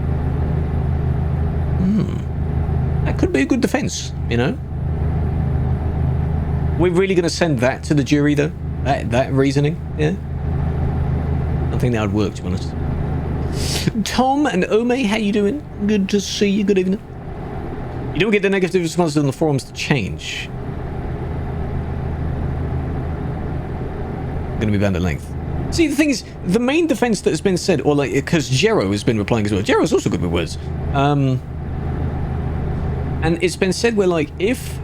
That could be a good defense, you know? We're really going to send that to the jury, though? That reasoning? Yeah? I think that would work, to be honest. Tom and Ome, how you doing? Good to see you. Good evening. You don't get the negative responses on the forums to change. Going to be banned at length. See, the thing is, the main defense that has been said, or like, because Jero has been replying as well. Jero's also good with words. And it's been said where, like, if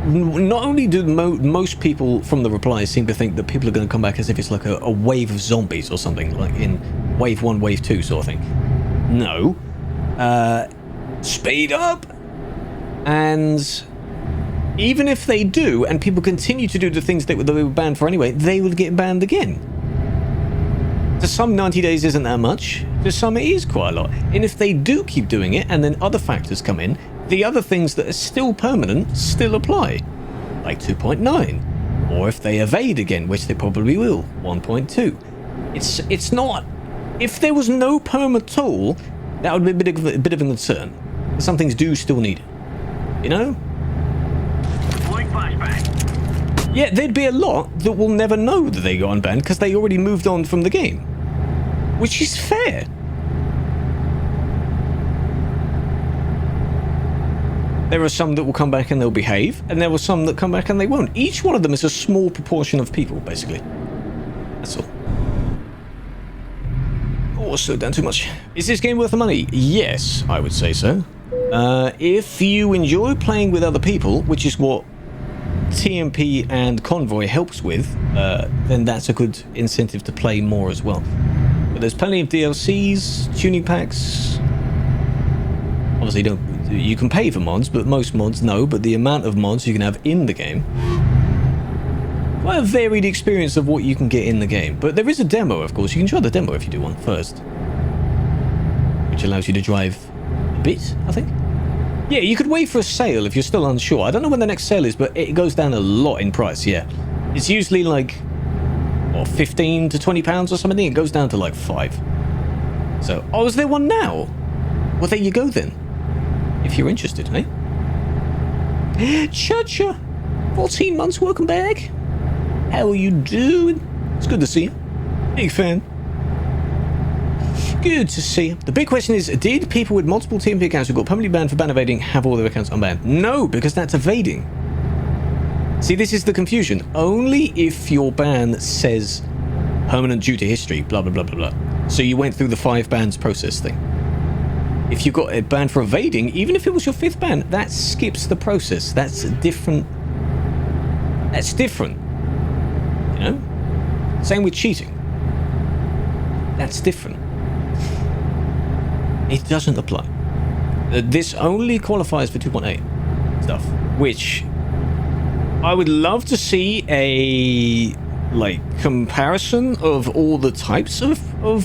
not only do most people from the replies seem to think that people are going to come back as if it's like a wave of zombies or something, like in wave 1, wave 2 sort of thing. No. Speed up. And even if they do, and people continue to do the things that they were banned for anyway, they will get banned again. To some, 90 days isn't that much. To some, it is quite a lot. And if they do keep doing it, and then other factors come in, the other things that are still permanent still apply. Like 2.9. Or if they evade again, which they probably will, 1.2. It's not... If there was no perm at all, that would be a bit of a concern. Some things do still need it. You know? Yeah, there'd be a lot that will never know that they got unbanned because they already moved on from the game. Which is fair. There are some that will come back and they'll behave, and there are some that come back and they won't. Each one of them is a small proportion of people, basically. That's all. Oh, slowed down too much. Is this game worth the money? Yes, I would say so. If you enjoy playing with other people, which is what TMP and Convoy helps with, then that's a good incentive to play more as well. But there's plenty of DLCs, tuning packs. Obviously, you can pay for mods, but most mods no. But the amount of mods you can have in the game, quite a varied experience of what you can get in the game. But there is a demo, of course. You can try the demo if you do want first, which allows you to drive a bit, I think. Yeah, you could wait for a sale if you're still unsure. I don't know when the next sale is, but it goes down a lot in price, yeah. It's usually like, what, 15 to 20 pounds or something? It goes down to like 5. So, oh, is there one now? Well, there you go then. If you're interested, eh? Cha-cha! 14 months, welcome back. How are you doing? It's good to see you. Big fan. Good to see you. The big question is, did people with multiple TMP accounts who got permanently banned for ban evading have all their accounts unbanned? No, because that's evading. See, this is the confusion. Only if your ban says permanent due to history, blah, blah, blah, blah, blah. So you went through the 5 bans process thing. If you got a ban for evading, even if it was your 5th ban, that skips the process. That's different. That's different. You know? Same with cheating. That's different. It doesn't apply. This only qualifies for 2.8 stuff, which I would love to see a comparison of all the types of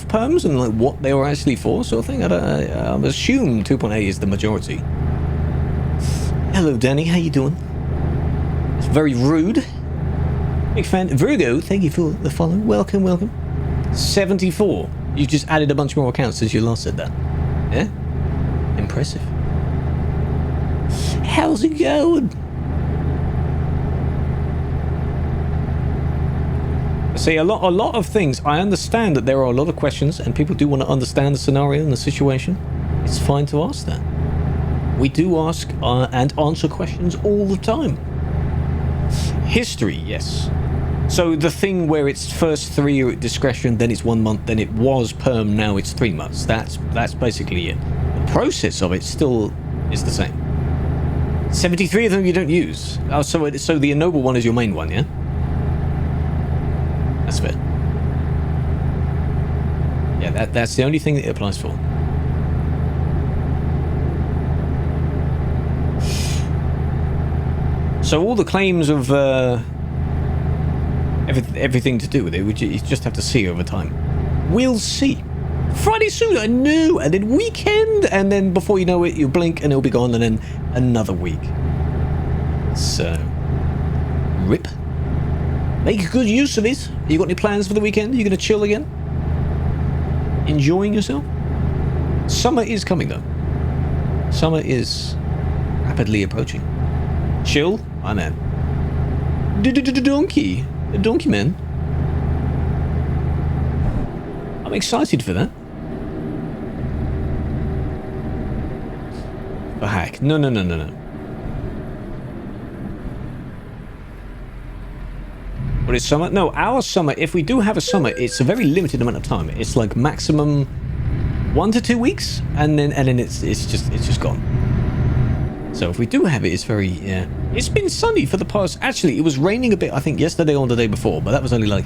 perms and like what they were actually for, sort of thing. I assume 2.8 is the majority. Hello, Danny. How you doing? It's very rude. Big fan. Virgo, thank you for the follow. Welcome, welcome. 74. You just added a bunch more accounts since you last said that. Yeah? Impressive. How's it going? See, a lot of things, I understand that there are a lot of questions and people do want to understand the scenario and the situation. It's fine to ask that. We do ask and answer questions all the time. History, yes. So the thing where it's first 3 are at discretion, then it's 1 month, then it was perm, now it's 3 months. That's basically it. The process of it still is the same. 73 of them you don't use. Oh, so the ennoble one is your main one, yeah? That's fair. Yeah, that's the only thing that it applies for. So all the claims of everything to do with it, which you just have to see over time. We'll see. Friday soon, I know, and then weekend, and then before you know it, you blink and it'll be gone, and then another week. So, rip. Make good use of it. You got any plans for the weekend? Are you going to chill again? Enjoying yourself? Summer is coming, though. Summer is rapidly approaching. Chill? I'm in. Donkey. The donkey man. I'm excited for that. a hack. No. What is summer? No, our summer, if we do have a summer, it's a very limited amount of time. It's like maximum 1 to 2 weeks, and then it's just gone. So if we do have it, it's very, yeah. It's been sunny for the past, actually, it was raining a bit, I think, yesterday or the day before, but that was only like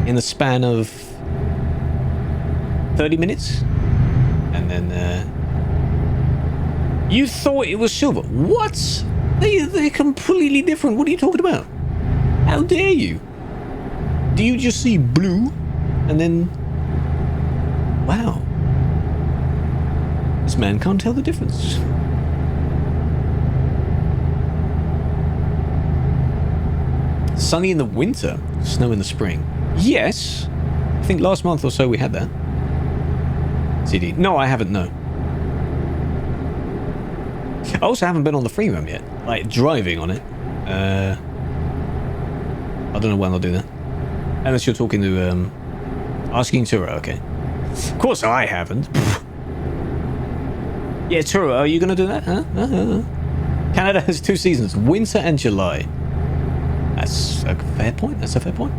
in the span of 30 minutes. And then, you thought it was silver. What? They're completely different. What are you talking about? How dare you? Do you just see blue? And then... Wow. This man can't tell the difference. Sunny in the winter, snow in the spring. Yes. I think last month or so we had that. CD. No, I haven't, no. I also haven't been on the free roam yet. Like, driving on it. I don't know when I'll do that. Unless you're talking to, asking Turo, okay. Of course I haven't. Yeah, Turo, are you going to do that? Huh? Canada has 2 seasons, winter and July. That's a fair point. That's a fair point.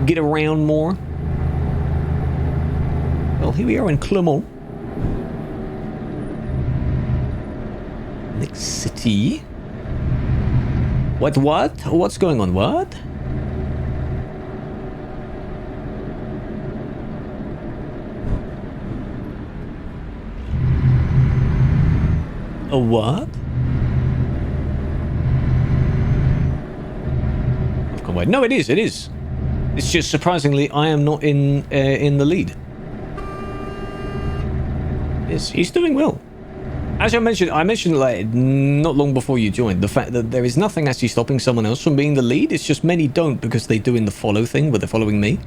Get around more. Well, here we are in Clermont. Next city. What? What's going on? What? A what? Convoy. No, it is. It's just surprisingly, I am not in the lead. Yes, he's doing well. As I mentioned like not long before you joined, the fact that there is nothing actually stopping someone else from being the lead. It's just many don't because they do in the follow thing, where they're following me.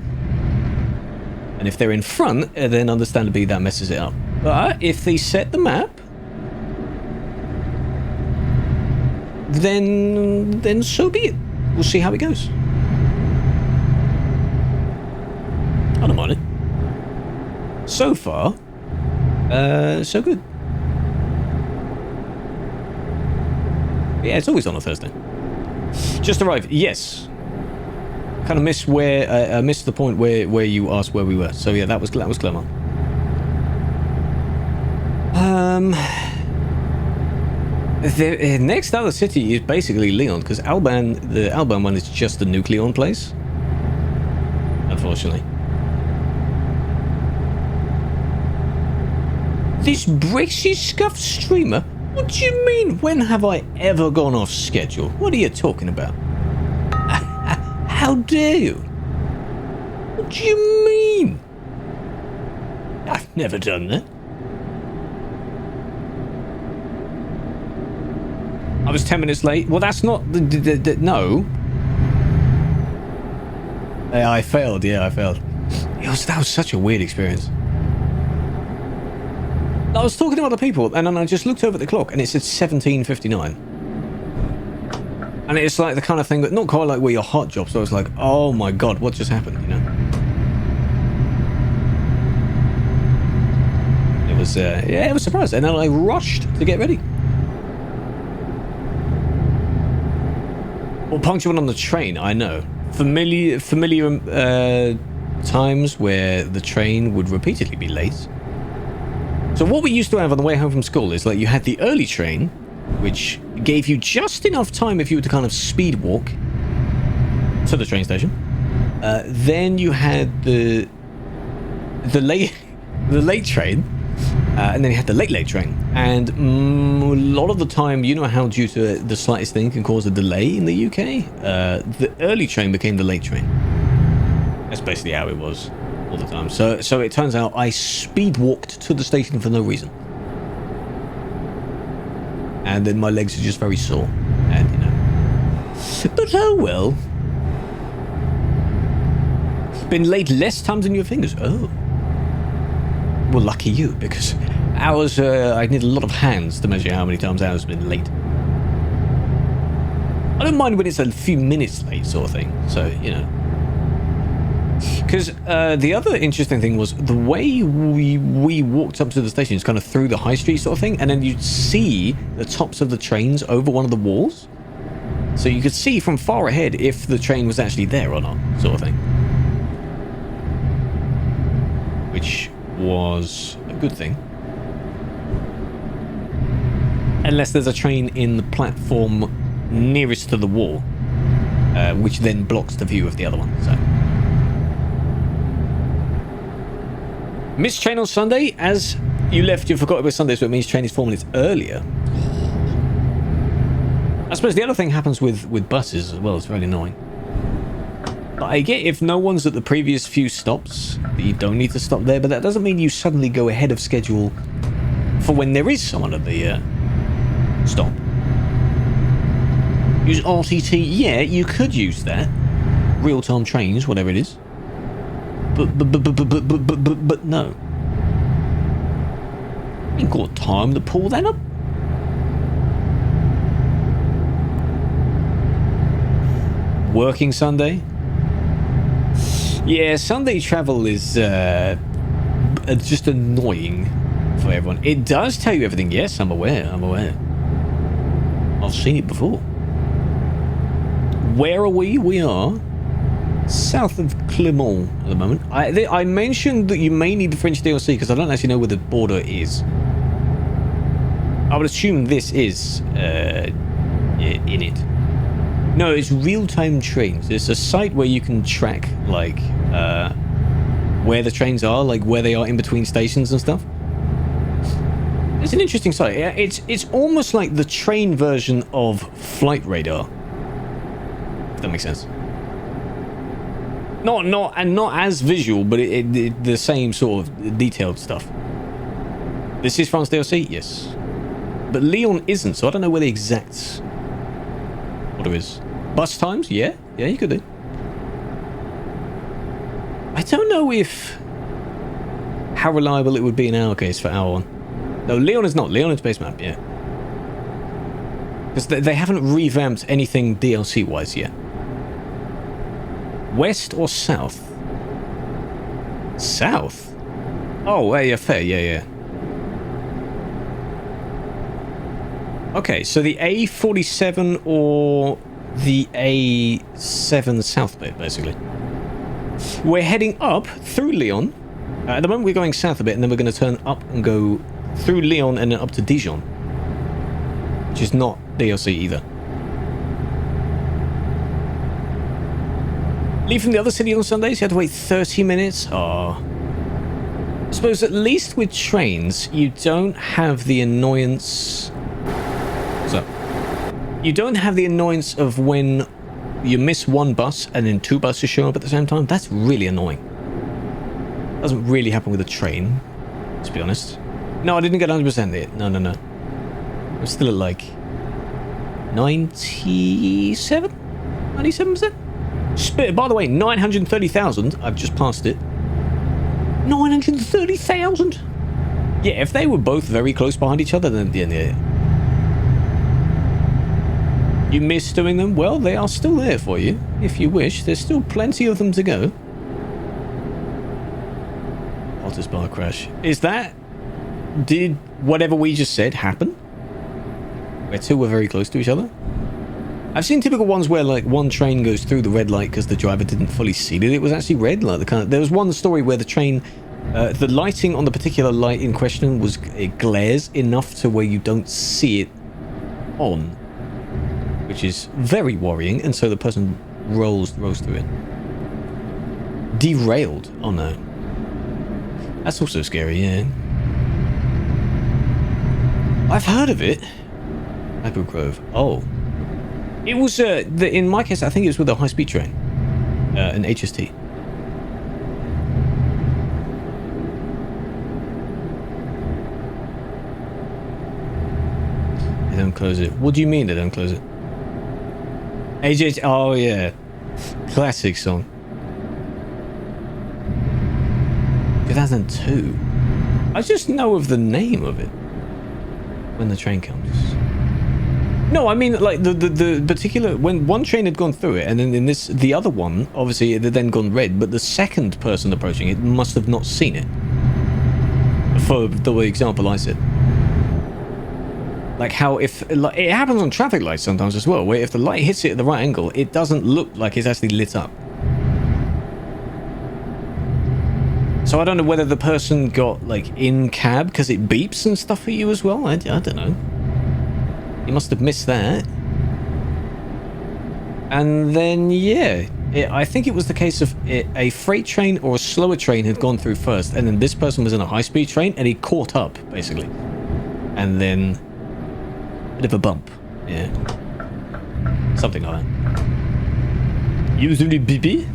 And if they're in front, then understandably that messes it up. But if they set the map, then so be it. We'll see how it goes. I don't mind it. So far, so good. Yeah, it's always on a Thursday. Just arrived. Yes. Kind of missed where missed the point where you asked where we were. So yeah, that was Clermont. The next other city is basically Leon, because the Alban one is just the Nucleon place. Unfortunately. This Brexit scuffed streamer? What do you mean? When have I ever gone off schedule? What are you talking about? How dare you? What do you mean? I've never done that. I was 10 minutes late. Well, that's not no. I failed. Yeah, I failed. That was such a weird experience. I was talking to other people, and then I just looked over at the clock, and it said 17:59. And it's like the kind of thing that, not quite like where your hot job, so I was like, oh my god, what just happened, you know? It was, yeah, it was a surprise, and then I rushed to get ready. Well, punctual on the train, I know. Familiar times where the train would repeatedly be late. So what we used to have on the way home from school is like you had the early train, which gave you just enough time if you were to kind of speed walk to the train station. Then you had the late train, and then you had the late train. And a lot of the time, you know how due to the slightest thing can cause a delay in the UK? The early train became the late train. That's basically how it was all the time. So it turns out I speed walked to the station for no reason. And then my legs are just very sore. And, you know. But oh well. Been late less times than your fingers. Oh. Well, lucky you, because ours, I need a lot of hands to measure how many times ours has been late. I don't mind when it's a few minutes late sort of thing. So, you know. Because the other interesting thing was the way we walked up to the station is kind of through the high street sort of thing, and then you'd see the tops of the trains over one of the walls. So you could see from far ahead if the train was actually there or not, sort of thing. Which was a good thing. Unless there's a train in the platform nearest to the wall, which then blocks the view of the other one, so... Missed train on Sunday. As you left, you forgot it was Sunday, so it means train is 4 minutes earlier. I suppose the other thing happens with buses as well. It's very annoying. But I get if no one's at the previous few stops, that you don't need to stop there, but that doesn't mean you suddenly go ahead of schedule for when there is someone at the stop. Use RTT. Yeah, you could use that. Real-time trains, whatever it is. But no. Ain't got time to pull that up. Working Sunday? Yeah, Sunday travel is just annoying for everyone. It does tell you everything. Yes, I'm aware. I've seen it before. Where are we? We are south of Clermont at the moment. I mentioned that you may need the French DLC because I don't actually know where the border is. I would assume this is in it. No, it's real-time trains. It's a site where you can track like where the trains are, like where they are in between stations and stuff. It's an interesting site. It's almost like the train version of Flight Radar. If that makes sense. Not as visual, but the same sort of detailed stuff. This is France DLC, yes, but Lyon isn't, so I don't know where the exact order is. Bus times, yeah, you could do. I don't know if how reliable it would be in our case for our one. No, Lyon is not. Lyon is base map, yeah, because they haven't revamped anything DLC wise yet. West or south? South? Oh, yeah, fair. Yeah. Okay, so the A47 or the A7 south bit, basically. We're heading up through Lyon. At the moment, we're going south a bit, and then we're going to turn up and go through Lyon and then up to Dijon, which is not DLC either. Leave from the other city on Sundays, you had to wait 30 minutes. Oh. I suppose at least with trains, you don't have the annoyance... What's up? You don't have the annoyance of when you miss one bus and then two buses show up at the same time. That's really annoying. Doesn't really happen with a train, to be honest. No, I didn't get 100% there. No. I'm still at like 97%? By the way, 930,000. I've just passed it. 930,000. Yeah, if they were both very close behind each other, then yeah. You miss doing them? Well, they are still there for you, if you wish. There's still plenty of them to go. Otters bar crash. Is that... Did whatever we just said happen? Where two were very close to each other? I've seen typical ones where like one train goes through the red light because the driver didn't fully see that it was actually red. Like there was one story where the train, the lighting on the particular light in question it glares enough to where you don't see it on, which is very worrying. And so the person rolls through it. Derailed. Oh no, that's also scary. Yeah, I've heard of it. Apple Grove. Oh. It was, in my case, I think it was with a high-speed train. An HST. They don't close it. What do you mean they don't close it? AJ... Oh, yeah. Classic song. 2002. I just know of the name of it. When the train comes. No, I mean, like, the particular... When one train had gone through it, and then in this... The other one, obviously, it had then gone red, but the second person approaching it must have not seen it. For the example I said. Like how if... Like, it happens on traffic lights sometimes as well, where if the light hits it at the right angle, it doesn't look like it's actually lit up. So I don't know whether the person got, like, in cab because it beeps and stuff for you as well. I don't know. You must have missed that. And then, yeah, I think it was the case of a freight train or a slower train had gone through first, and then this person was in a high-speed train, and he caught up, basically. And then... bit of a bump. Yeah. Something like that. Usually BB?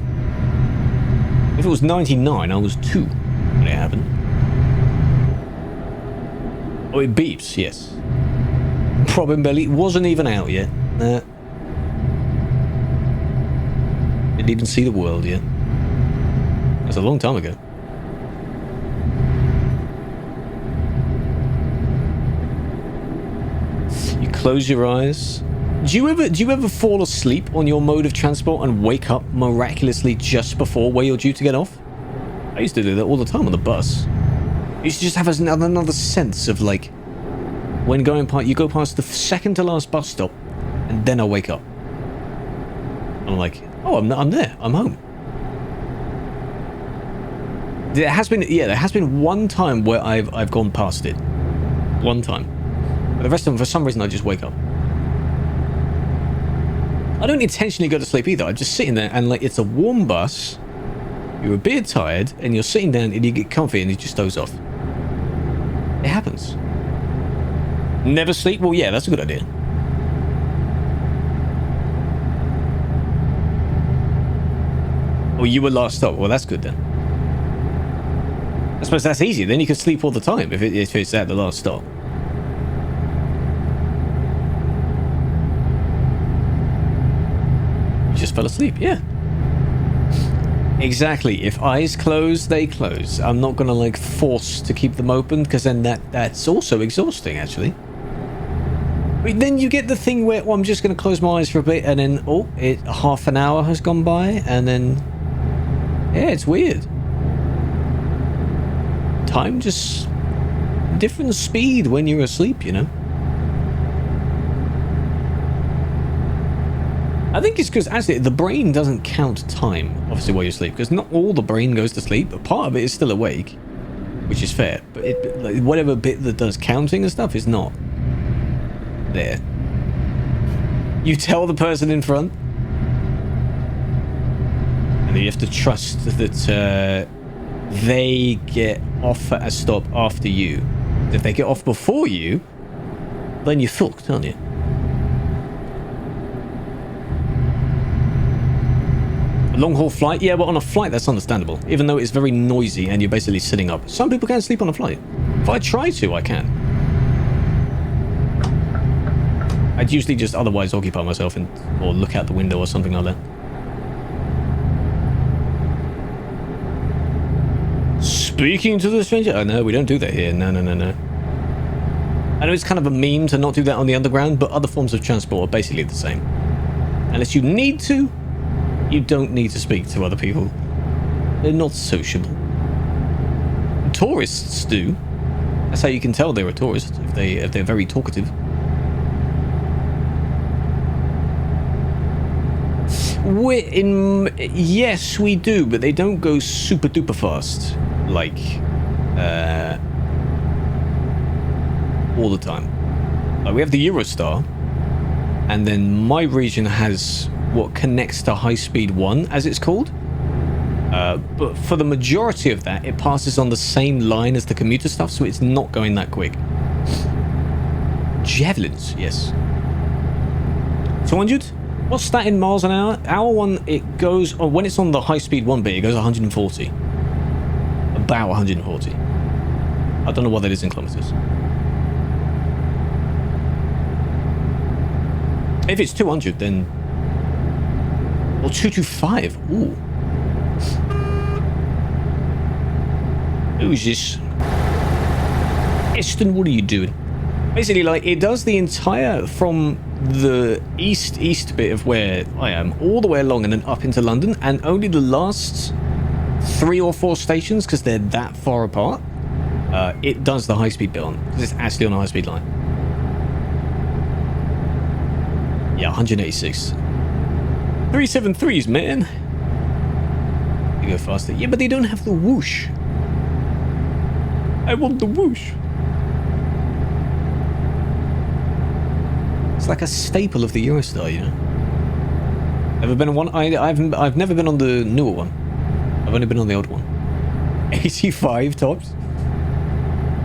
If it was 99, I was 2 when it happened. Oh, it beeps, yes. Probably wasn't even out yet. Didn't even see the world yet. That's a long time ago. You close your eyes. Do you ever fall asleep on your mode of transport and wake up miraculously just before where you're due to get off? I used to do that all the time on the bus. You used to just have another sense of, like, when going past, you go past the second to last bus stop, and then I wake up. I'm like, oh, I'm there. I'm home. There has been one time where I've gone past it. One time. But the rest of them, for some reason, I just wake up. I don't intentionally go to sleep either. I'm just sitting there, and, like, it's a warm bus. You're a bit tired, and you're sitting down, and you get comfy, and you just doze off. It happens. Never sleep? Well, yeah, that's a good idea. Oh, you were last stop. Well, that's good then. I suppose that's easy. Then you can sleep all the time if it's at the last stop. You just fell asleep, yeah. Exactly. If eyes close, they close. I'm not gonna, like, force to keep them open, because then that's also exhausting, actually. But then you get the thing where, well, I'm just gonna close my eyes for a bit, and then, oh, half an hour has gone by, and then, yeah, it's weird. Time just different speed when you're asleep, you know. I think it's because, actually, the brain doesn't count time, obviously, while you sleep, because not all the brain goes to sleep, but part of it is still awake, which is fair, but like, whatever bit that does counting and stuff is not there. You tell the person in front, and you have to trust that they get off at a stop after you. If they get off before you, then you're fucked, aren't you? Long haul flight? Yeah, but on a flight that's understandable, even though it's very noisy and you're basically sitting up. Some people can't sleep on a flight. If I try to, I can. I'd usually just otherwise occupy myself or look out the window or something like that. Speaking to the stranger? Oh no, we don't do that here. No. I know it's kind of a meme to not do that on the underground, but other forms of transport are basically the same. Unless you need to, you don't need to speak to other people. They're not sociable. Tourists do. That's how you can tell they're a tourist, if they're very talkative. Yes, we do, but they don't go super duper fast, like, all the time. Like, we have the Eurostar, and then my region has what connects to High Speed 1, as it's called. But for the majority of that, it passes on the same line as the commuter stuff, so it's not going that quick. Javelins, yes. 200? What's that in miles an hour? Our one, it goes, when it's on the High Speed 1 bit, it goes 140. About 140. I don't know what that is in kilometers. If it's 200, then... Or 225. Ooh. Who's this? Eston, what are you doing? Basically, like, it does the entire from the east bit of where I am, all the way along and then up into London, and only the last 3 or 4 stations, because they're that far apart, it does the high-speed bit on, because it's actually on a high-speed line. Yeah, 186. 373s, man. You go faster. Yeah, but they don't have the whoosh. I want the whoosh. It's like a staple of the Eurostar, you know. Ever been on one? I've never been on the newer one. I've only been on the old one. 85 tops.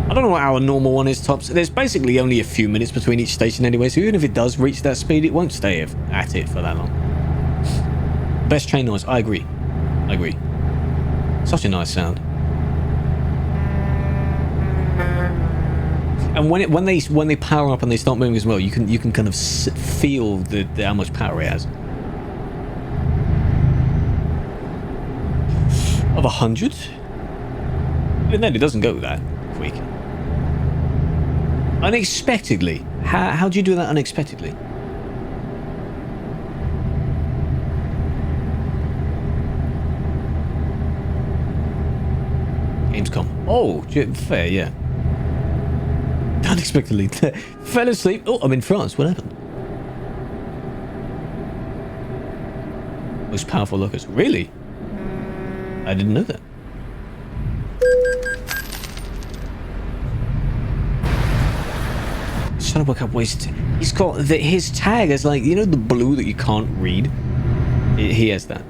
I don't know what our normal one is tops. There's basically only a few minutes between each station anyway, so even if it does reach that speed, it won't stay at it for that long. Best train noise. I agree. I agree. Such a nice sound. And when they power up and they start moving as well, you can kind of feel the how much power it has. Of 100, and then it doesn't go that quick. Unexpectedly. How do you do that unexpectedly? Gamescom. Oh, fair, yeah. Unexpectedly. Fell asleep. Oh, I'm in France. What happened? Most powerful lockers. Really? I didn't know that. Trying to work out ways to... He's got his tag is like, you know, the blue that you can't read. He has that.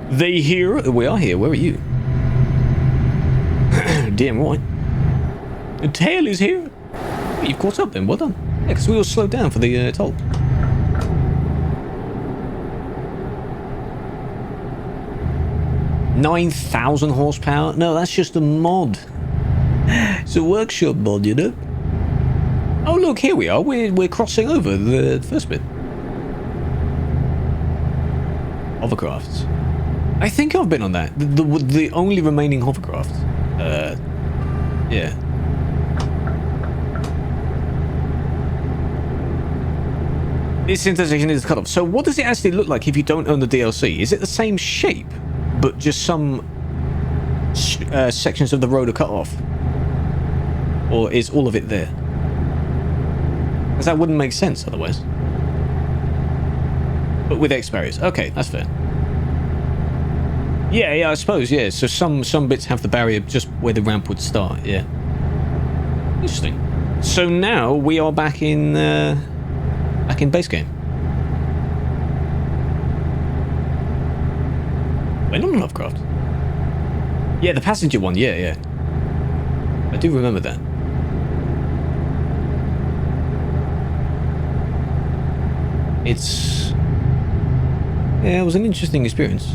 They here. We are here. Where are you? Damn right. The tail is here. You've caught up then. Well done. Yeah, because we all slowed down for the toll. $9,000 horsepower? No, that's just a mod. It's a workshop mod, you know. Oh look, here we are. We're crossing over the first bit. Hovercrafts. I think I've been on that. The only remaining hovercraft. Yeah. This intersection is cut off. So what does it actually look like if you don't own the DLC? Is it the same shape, but just some sections of the road are cut off? Or is all of it there? Because that wouldn't make sense otherwise. But with X barriers. Okay, that's fair. Yeah, I suppose, yeah. So some bits have the barrier just where the ramp would start, yeah. Interesting. So now we are back in base game. Wait, not on Lovecraft. Yeah, the passenger one, yeah. I do remember that. Yeah, it was an interesting experience.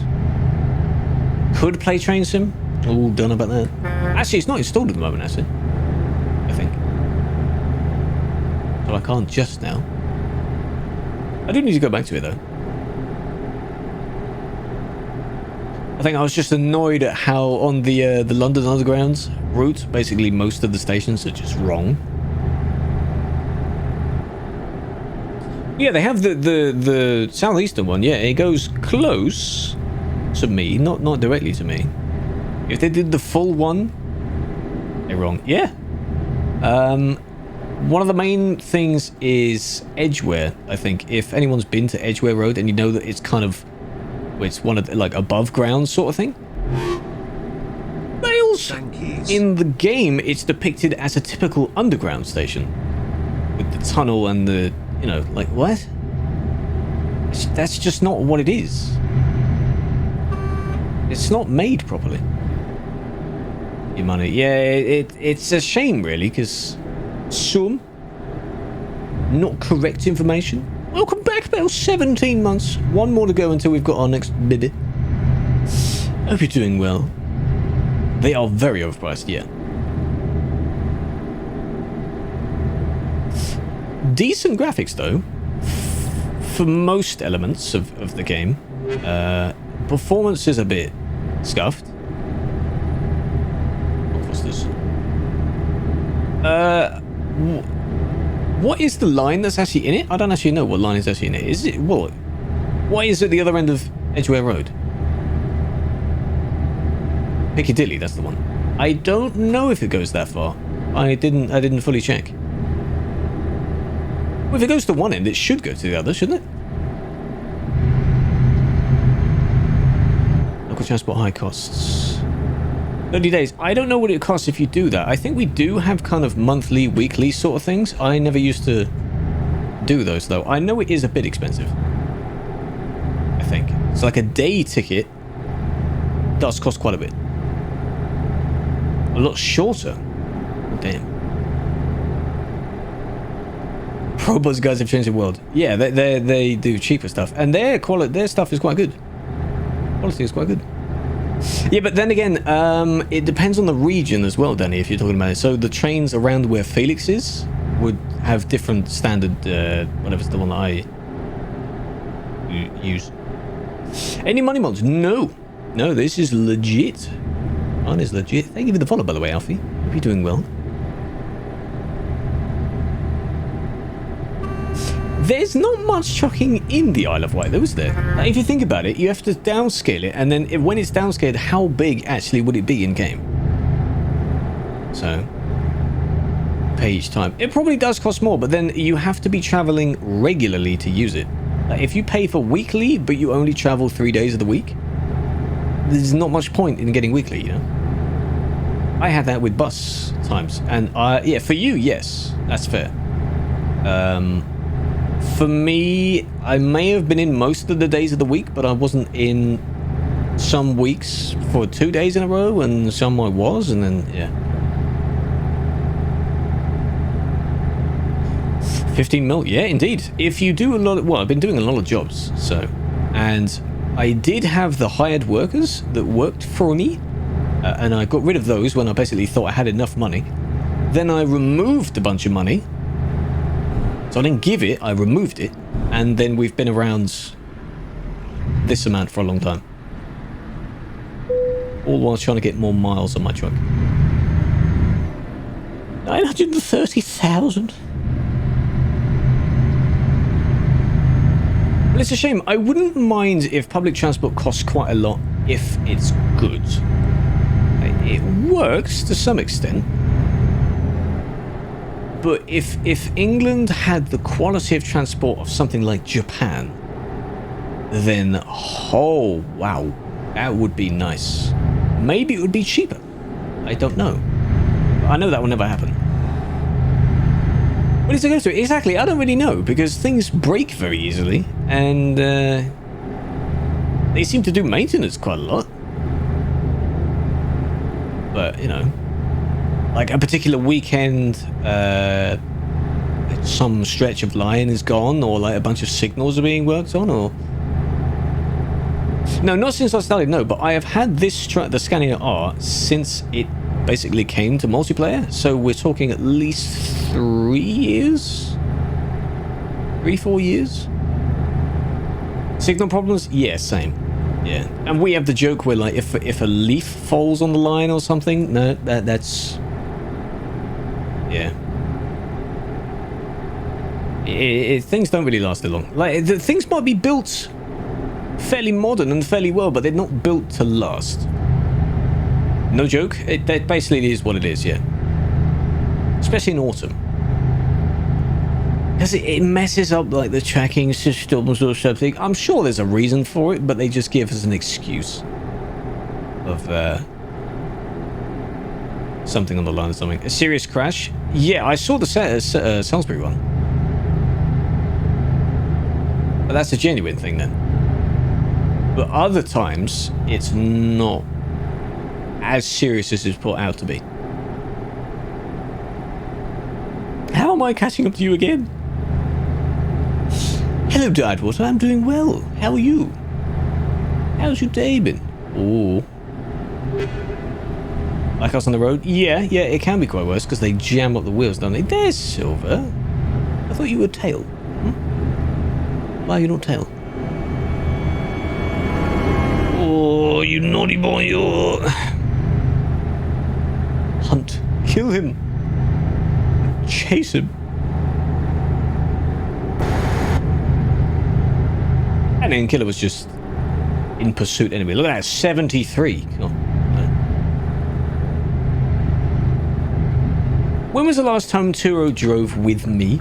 Could play Train Sim. All done about that. Actually, it's not installed at the moment, actually. I think. So I can't just now. I do need to go back to it, though. I think I was just annoyed at how on the London Underground route, basically most of the stations are just wrong. Yeah, they have the southeastern one. Yeah, it goes close to me, not directly to me. If they did the full one, they're wrong. Yeah. One of the main things is Edgware, I think. If anyone's been to Edgware Road and you know that it's kind of, it's one of the, like above ground sort of thing. Nails! In the game, it's depicted as a typical underground station. With the tunnel and the, you know, like what? That's just not what it is. It's not made properly. Your money. Yeah, it's a shame really, because some not correct information. Welcome back, Bell. 17 months. One more to go until we've got our next baby. Hope you're doing well. They are very overpriced, yeah. Decent graphics though, for most elements of the game. Performance is a bit scuffed. What's this? What is the line that's actually in it? I don't actually know what line is actually in it. Is it what? What is at the other end of Edgware Road? Piccadilly, that's the one. I don't know if it goes that far. I didn't fully check. Well, if it goes to one end, it should go to the other, shouldn't it? Local transport high costs. 30 days. I don't know what it costs if you do that. I think we do have kind of monthly, weekly sort of things. I never used to do those, though. I know it is a bit expensive. I think. It's like a day ticket does cost quite a bit. A lot shorter. Oh, damn. Probuzz guys have changed the world. Yeah, they do cheaper stuff. And their stuff is quite good. Quality is quite good. Yeah, but then again, it depends on the region as well, Danny, if you're talking about it. So the trains around where Felix is would have different standard, whatever's the one that I use. Any money mods? No. No, this is legit. Mine is legit. Thank you for the follow, by the way, Alfie. Hope you're doing well. There's not much trucking in the Isle of Wight, though, is there? Like, if you think about it, you have to downscale it, and then when it's downscaled, how big actually would it be in game? So, pay each time. It probably does cost more, but then you have to be traveling regularly to use it. Like, if you pay for weekly, but you only travel 3 days of the week, there's not much point in getting weekly, you know? I had that with bus times, and yeah, for you, yes, that's fair. For me, I may have been in most of the days of the week, but I wasn't in some weeks for 2 days in a row, and some I was, and then, yeah. 15 mil, yeah, indeed. If you do a lot of, well, I've been doing a lot of jobs, so, and I did have the hired workers that worked for me, and I got rid of those when I basically thought I had enough money. Then I removed a bunch of money. So I didn't give it, I removed it, and then we've been around this amount for a long time. All while trying to get more miles on my truck. 930,000. Well, it's a shame. I wouldn't mind if public transport costs quite a lot if it's good. It works to some extent. But if England had the quality of transport of something like Japan, then, oh, wow, that would be nice. Maybe it would be cheaper. I don't know. I know that will never happen. What is it going to do? Exactly, I don't really know, because things break very easily, and they seem to do maintenance quite a lot. But, you know, like a particular weekend, some stretch of line is gone, or like a bunch of signals are being worked on, or... No, not since I started, no, but I have had this the Scania R since it basically came to multiplayer, so we're talking at least 3 years? 3-4 years? Signal problems? Yeah, same. Yeah, and we have the joke where, like, if a leaf falls on the line or something, no, that's... Yeah. Things don't really last that long. Like, things might be built fairly modern and fairly well, but they're not built to last. No joke. That basically is what it is, yeah. Especially in autumn. Because it messes up, like, the tracking systems or something. I'm sure there's a reason for it, but they just give us an excuse of, something on the line or something. A serious crash? Yeah, I saw the Salisbury one. But that's a genuine thing, then. But other times, it's not as serious as it's put out to be. How am I catching up to you again? Hello, Didewater. I'm doing well. How are you? How's your day been? Oh. Like us on the road? Yeah, it can be quite worse because they jam up the wheels, don't they? There's Silver. I thought you were Tail. Why are you not Tail? Oh, you naughty boy, you... Hunt. Kill him. Chase him. And then Killer was just in pursuit anyway. Look at that, 73. Oh, no. When was the last time Turo drove with me?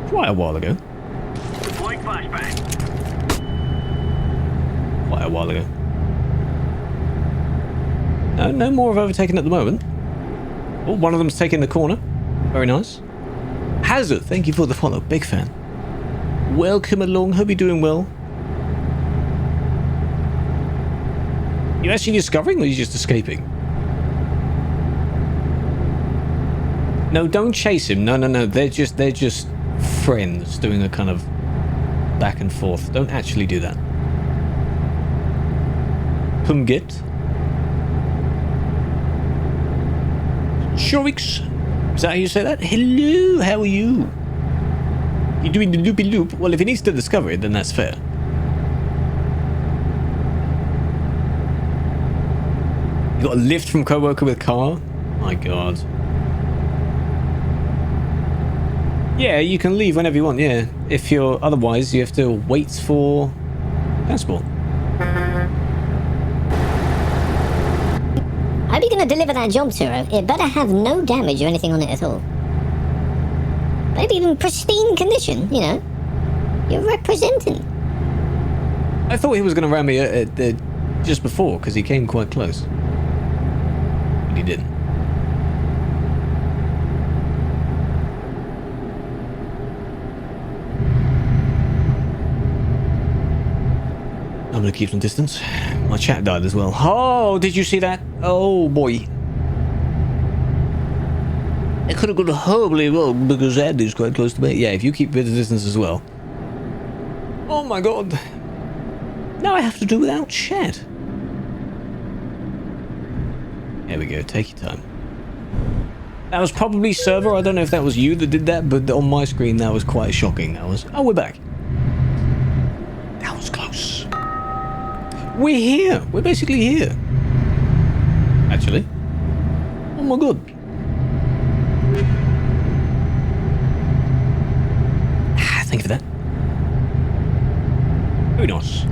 Quite a while ago. Quite a while ago. No, no more of overtaking at the moment. Oh, one of them's taking the corner. Very nice. Hazard, thank you for the follow. Big fan. Welcome along. Hope you're doing well. You actually discovering, or are you just escaping? No, don't chase him. No, no, no. They're just friends doing a kind of back and forth. Don't actually do that. Pumgit. Shorix. Is that how you say that? Hello, how are you? You doing the loopy loop? Well, if he needs to discover it, then that's fair. You got a lift from co-worker with car? My god. Yeah, you can leave whenever you want, yeah. If you're otherwise, you have to wait for transport. How are you going to deliver that job, Turo? It better have no damage or anything on it at all. Maybe even pristine condition, you know. You're representing. I thought he was going to ram me just before, because he came quite close. But he didn't. I'm going to keep some distance. My chat died as well. Oh, did you see that? Oh, boy. It could have gone horribly wrong because Andy's quite close to me. Yeah, if you keep a bit of distance as well. Oh, my God. Now I have to do without chat. There we go. Take your time. That was probably server. I don't know if that was you that did that, but on my screen, that was quite shocking. That was... Oh, we're back. That was close. We're here. We're basically here. Actually. Oh my god. Thank you for that. Very nice.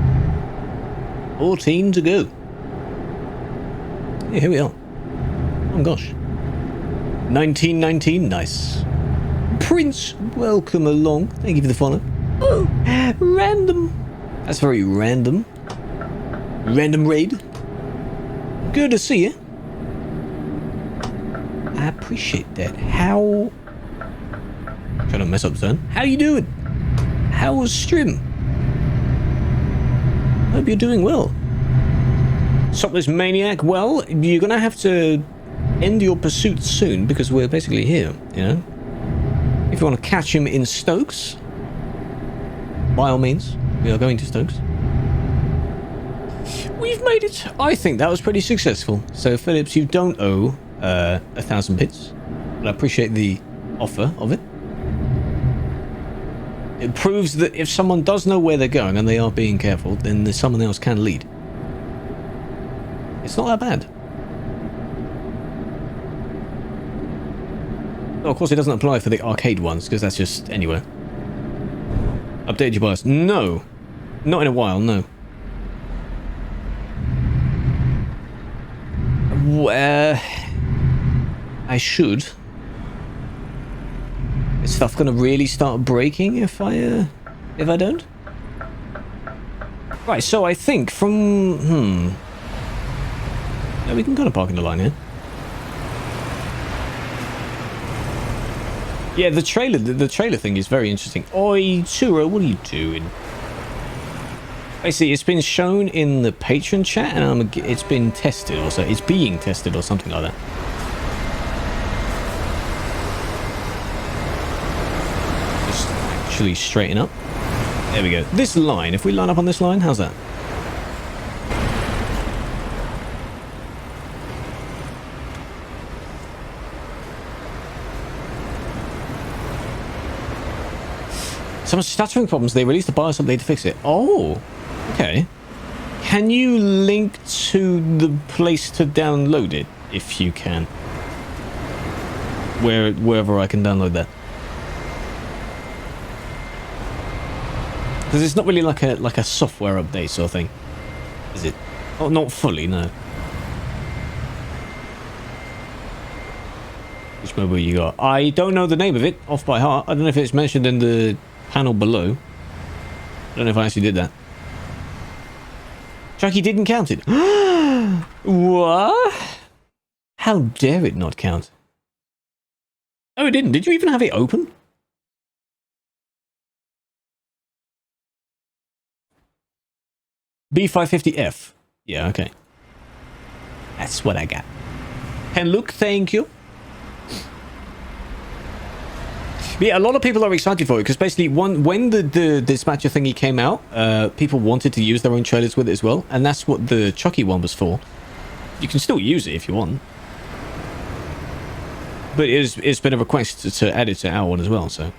14 to go. Yeah, here we are. Oh gosh. 1919. Nice. Prince, welcome along. Thank you for the follow. Oh, random. That's very random. Random raid. Good to see you. I appreciate that. How... Trying to mess up, son. How you doing? How was stream? Hope you're doing well. Stop this maniac. Well, you're gonna have to end your pursuit soon because we're basically here, you know? If you want to catch him in Stokes, by all means, we are going to Stokes. We've made it. I think that was pretty successful. So, Phillips, you don't owe 1,000 bits, but I appreciate the offer of it. It proves that if someone does know where they're going and they are being careful, then someone else can lead. It's not that bad. Oh, of course, it doesn't apply for the arcade ones, because that's just anywhere. Updated your bias? No. Not in a while, no. I should. Is stuff gonna really start breaking if I don't? Right, so I think from... Yeah, we can kind of park in the line here. Yeah, the trailer thing is very interesting. Oi, Turo, what are you doing? Basically, it's been shown in the patron chat, and it's been tested, or so it's being tested, or something like that. Just actually straighten up. There we go. This line, if we line up on this line, how's that? Some stuttering problems. They released the BIOS update to fix it. Oh, okay. Can you link to the place to download it, if you can? Wherever I can download that. Because it's not really like a software update sort of thing, is it? Oh, not fully, no. Which mobile you got? I don't know the name of it off by heart. I don't know if it's mentioned in the panel below. I don't know if I actually did that. Chucky didn't count it. What? How dare it not count? Oh, it didn't. Did you even have it open? B550F. Yeah, okay. That's what I got. And look, thank you. But yeah, a lot of people are excited for it because basically when the dispatcher thingy came out, people wanted to use their own trailers with it as well, and that's what the Chucky one was for. You can still use it if you want, but it's been a request to add it to our one as well. So,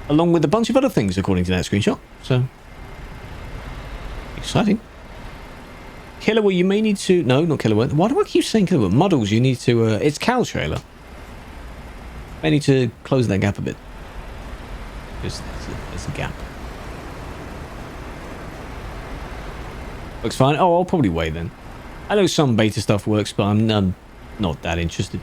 along with a bunch of other things, according to that screenshot. So, exciting. Killerware, you may need to... No, not Killerware. Why do I keep saying Killerware? Muddles, you need to... it's Cow Trailer. I need to close that gap a bit. Because there's a gap. Looks fine. Oh, I'll probably wait then. I know some beta stuff works, but I'm not that interested.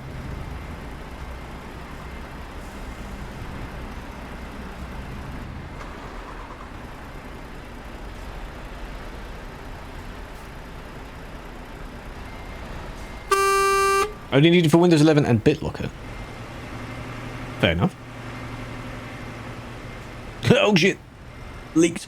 Only needed for Windows 11 and BitLocker. Fair enough. Oh shit! Leaked.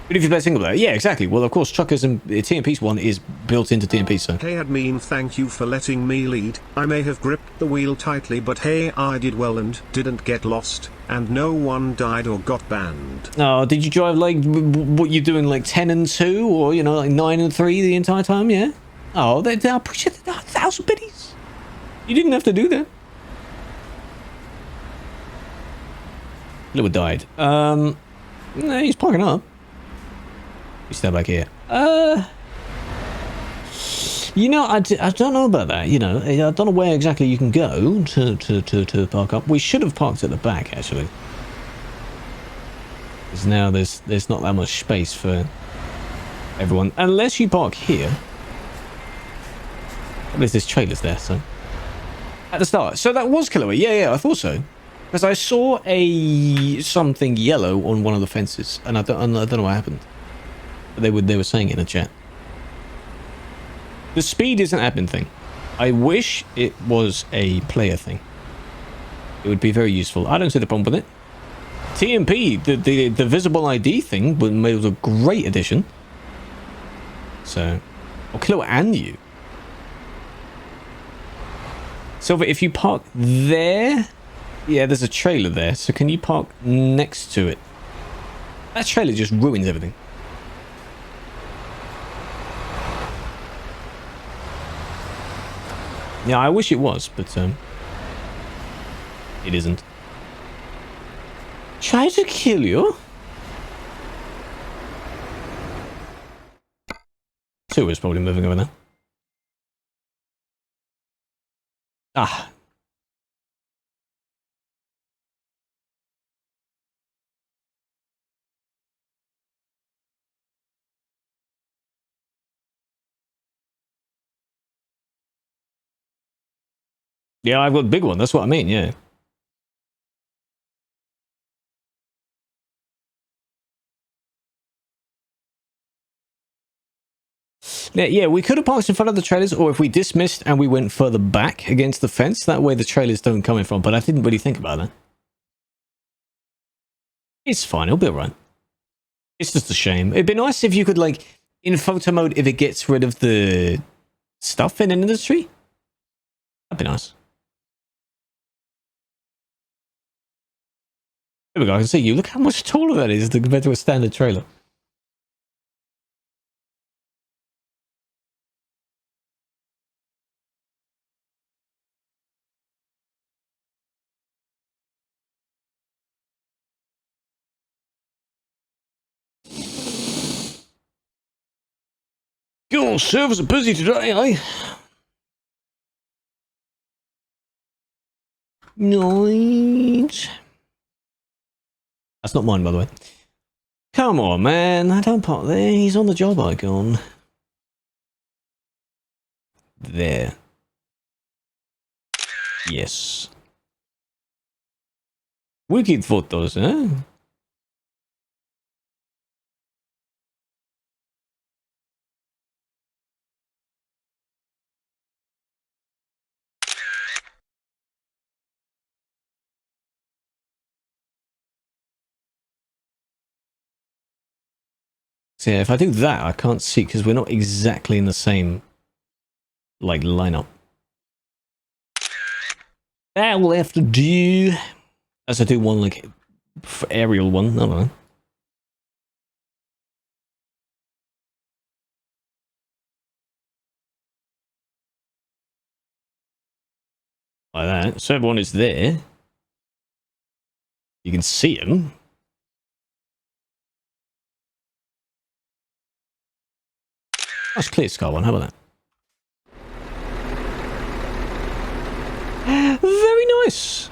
But if you play single player, yeah, exactly. Well, of course, Truckers and TMP's one is built into TMP, so. Hey admin, thank you for letting me lead. I may have gripped the wheel tightly, but hey, I did well and didn't get lost, and no one died or got banned. Oh, did you drive like what you're doing, like 10 and 2, or you know, like 9 and 3 the entire time? Yeah. Oh, I appreciate it. 1,000 biddies. You didn't have to do that. Little died. No, he's parking up. You stand back here. You know, I don't know about that. You know, I don't know where exactly you can go to park up. We should have parked at the back actually, because now there's not that much space for everyone unless you park here. At least there's trailers there, so at the start. So that was Killerway. Yeah, I thought so. Because I saw something yellow on one of the fences, and I don't know what happened. But they were saying it in a chat. The speed is an admin thing. I wish it was a player thing. It would be very useful. I don't see the problem with it. TMP, the visible ID thing, was a great addition. So, I'll kill and you. Silver, if you park there... Yeah, there's a trailer there, so can you park next to it? That trailer just ruins everything. Yeah, I wish it was, but it isn't. Try to kill you? Two is probably moving over there. Ah. Yeah, I've got a big one. That's what I mean, yeah. Yeah, we could have parked in front of the trailers, or if we dismissed and we went further back against the fence, that way the trailers don't come in front, but I didn't really think about that. It's fine, it'll be alright. It's just a shame. It'd be nice if you could, like, in photo mode, if it gets rid of the stuff in an industry. That'd be nice. There we go, I can see you. Look how much taller that is compared to a standard trailer. Your servers are busy today, eh? Nice. That's not mine, by the way. Come on, man. I don't park there. He's on the job icon. There. Yes. Wicked photos, eh? So yeah, if I do that, I can't see because we're not exactly in the same, like, lineup. That will have to do. As I do one, like, aerial one. I don't know. Like that. So everyone is there. You can see him. That's clear sky one. How about that? Very nice.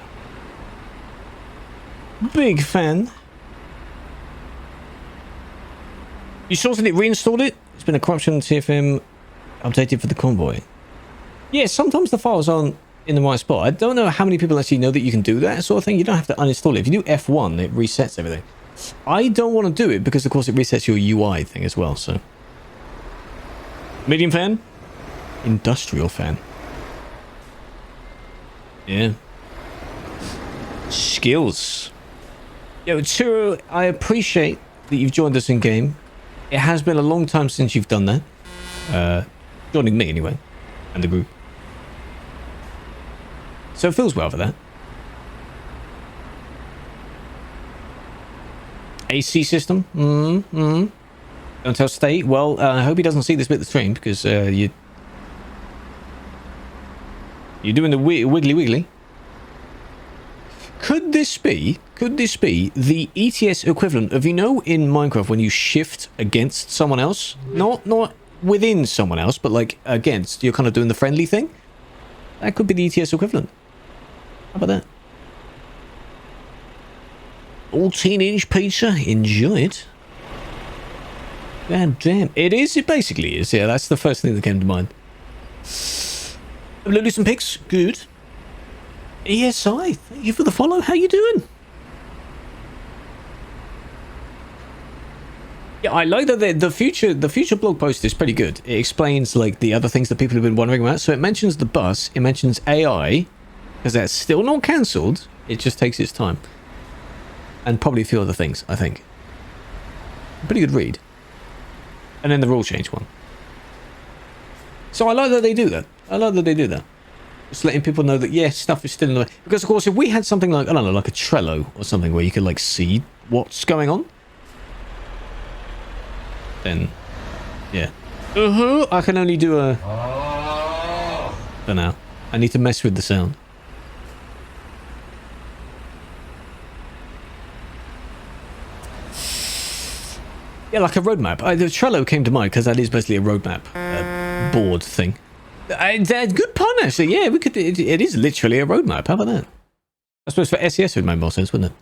Big fan. You saw that it reinstalled it? It's been a corruption on TFM updated for the Convoy. Yeah, sometimes the files aren't in the right spot. I don't know how many people actually know that you can do that sort of thing. You don't have to uninstall it. If you do F1, it resets everything. I don't want to do it because, of course, it resets your UI thing as well, so... Medium fan? Industrial fan. Yeah. Skills. Yo, Turo, I appreciate that you've joined us in game. It has been a long time since you've done that. Joining me anyway. And the group. So it feels well for that. AC system? Don't tell State. Well, I hope he doesn't see this bit of the stream because you're doing the wiggly wiggly. Could this be the ETS equivalent of, you know, in Minecraft when you shift against someone else? Not within someone else, but like against. You're kind of doing the friendly thing. That could be the ETS equivalent. How about that? All 10-inch pizza. Enjoy it. God damn. It is. It basically is. Yeah, that's the first thing that came to mind. Lulu some pics. Good. ESI, thank you for the follow. How you doing? Yeah, I like that the future blog post is pretty good. It explains like the other things that people have been wondering about. So it mentions the bus. It mentions AI, because that's still not cancelled. It just takes its time. And probably a few other things, I think. Pretty good read. And then the rule change one. So I like that they do that. Just letting people know that, yeah, stuff is still in the way. Because, of course, if we had something like, I don't know, like a Trello or something where you could, like, see what's going on, then, yeah. I can only do a... don't know. I need to mess with the sound. Yeah, like a roadmap. The Trello came to mind because that is basically a roadmap board thing. Good pun, actually. Yeah, we could. It is literally a roadmap. How about that? I suppose for SES it would make more sense, wouldn't it?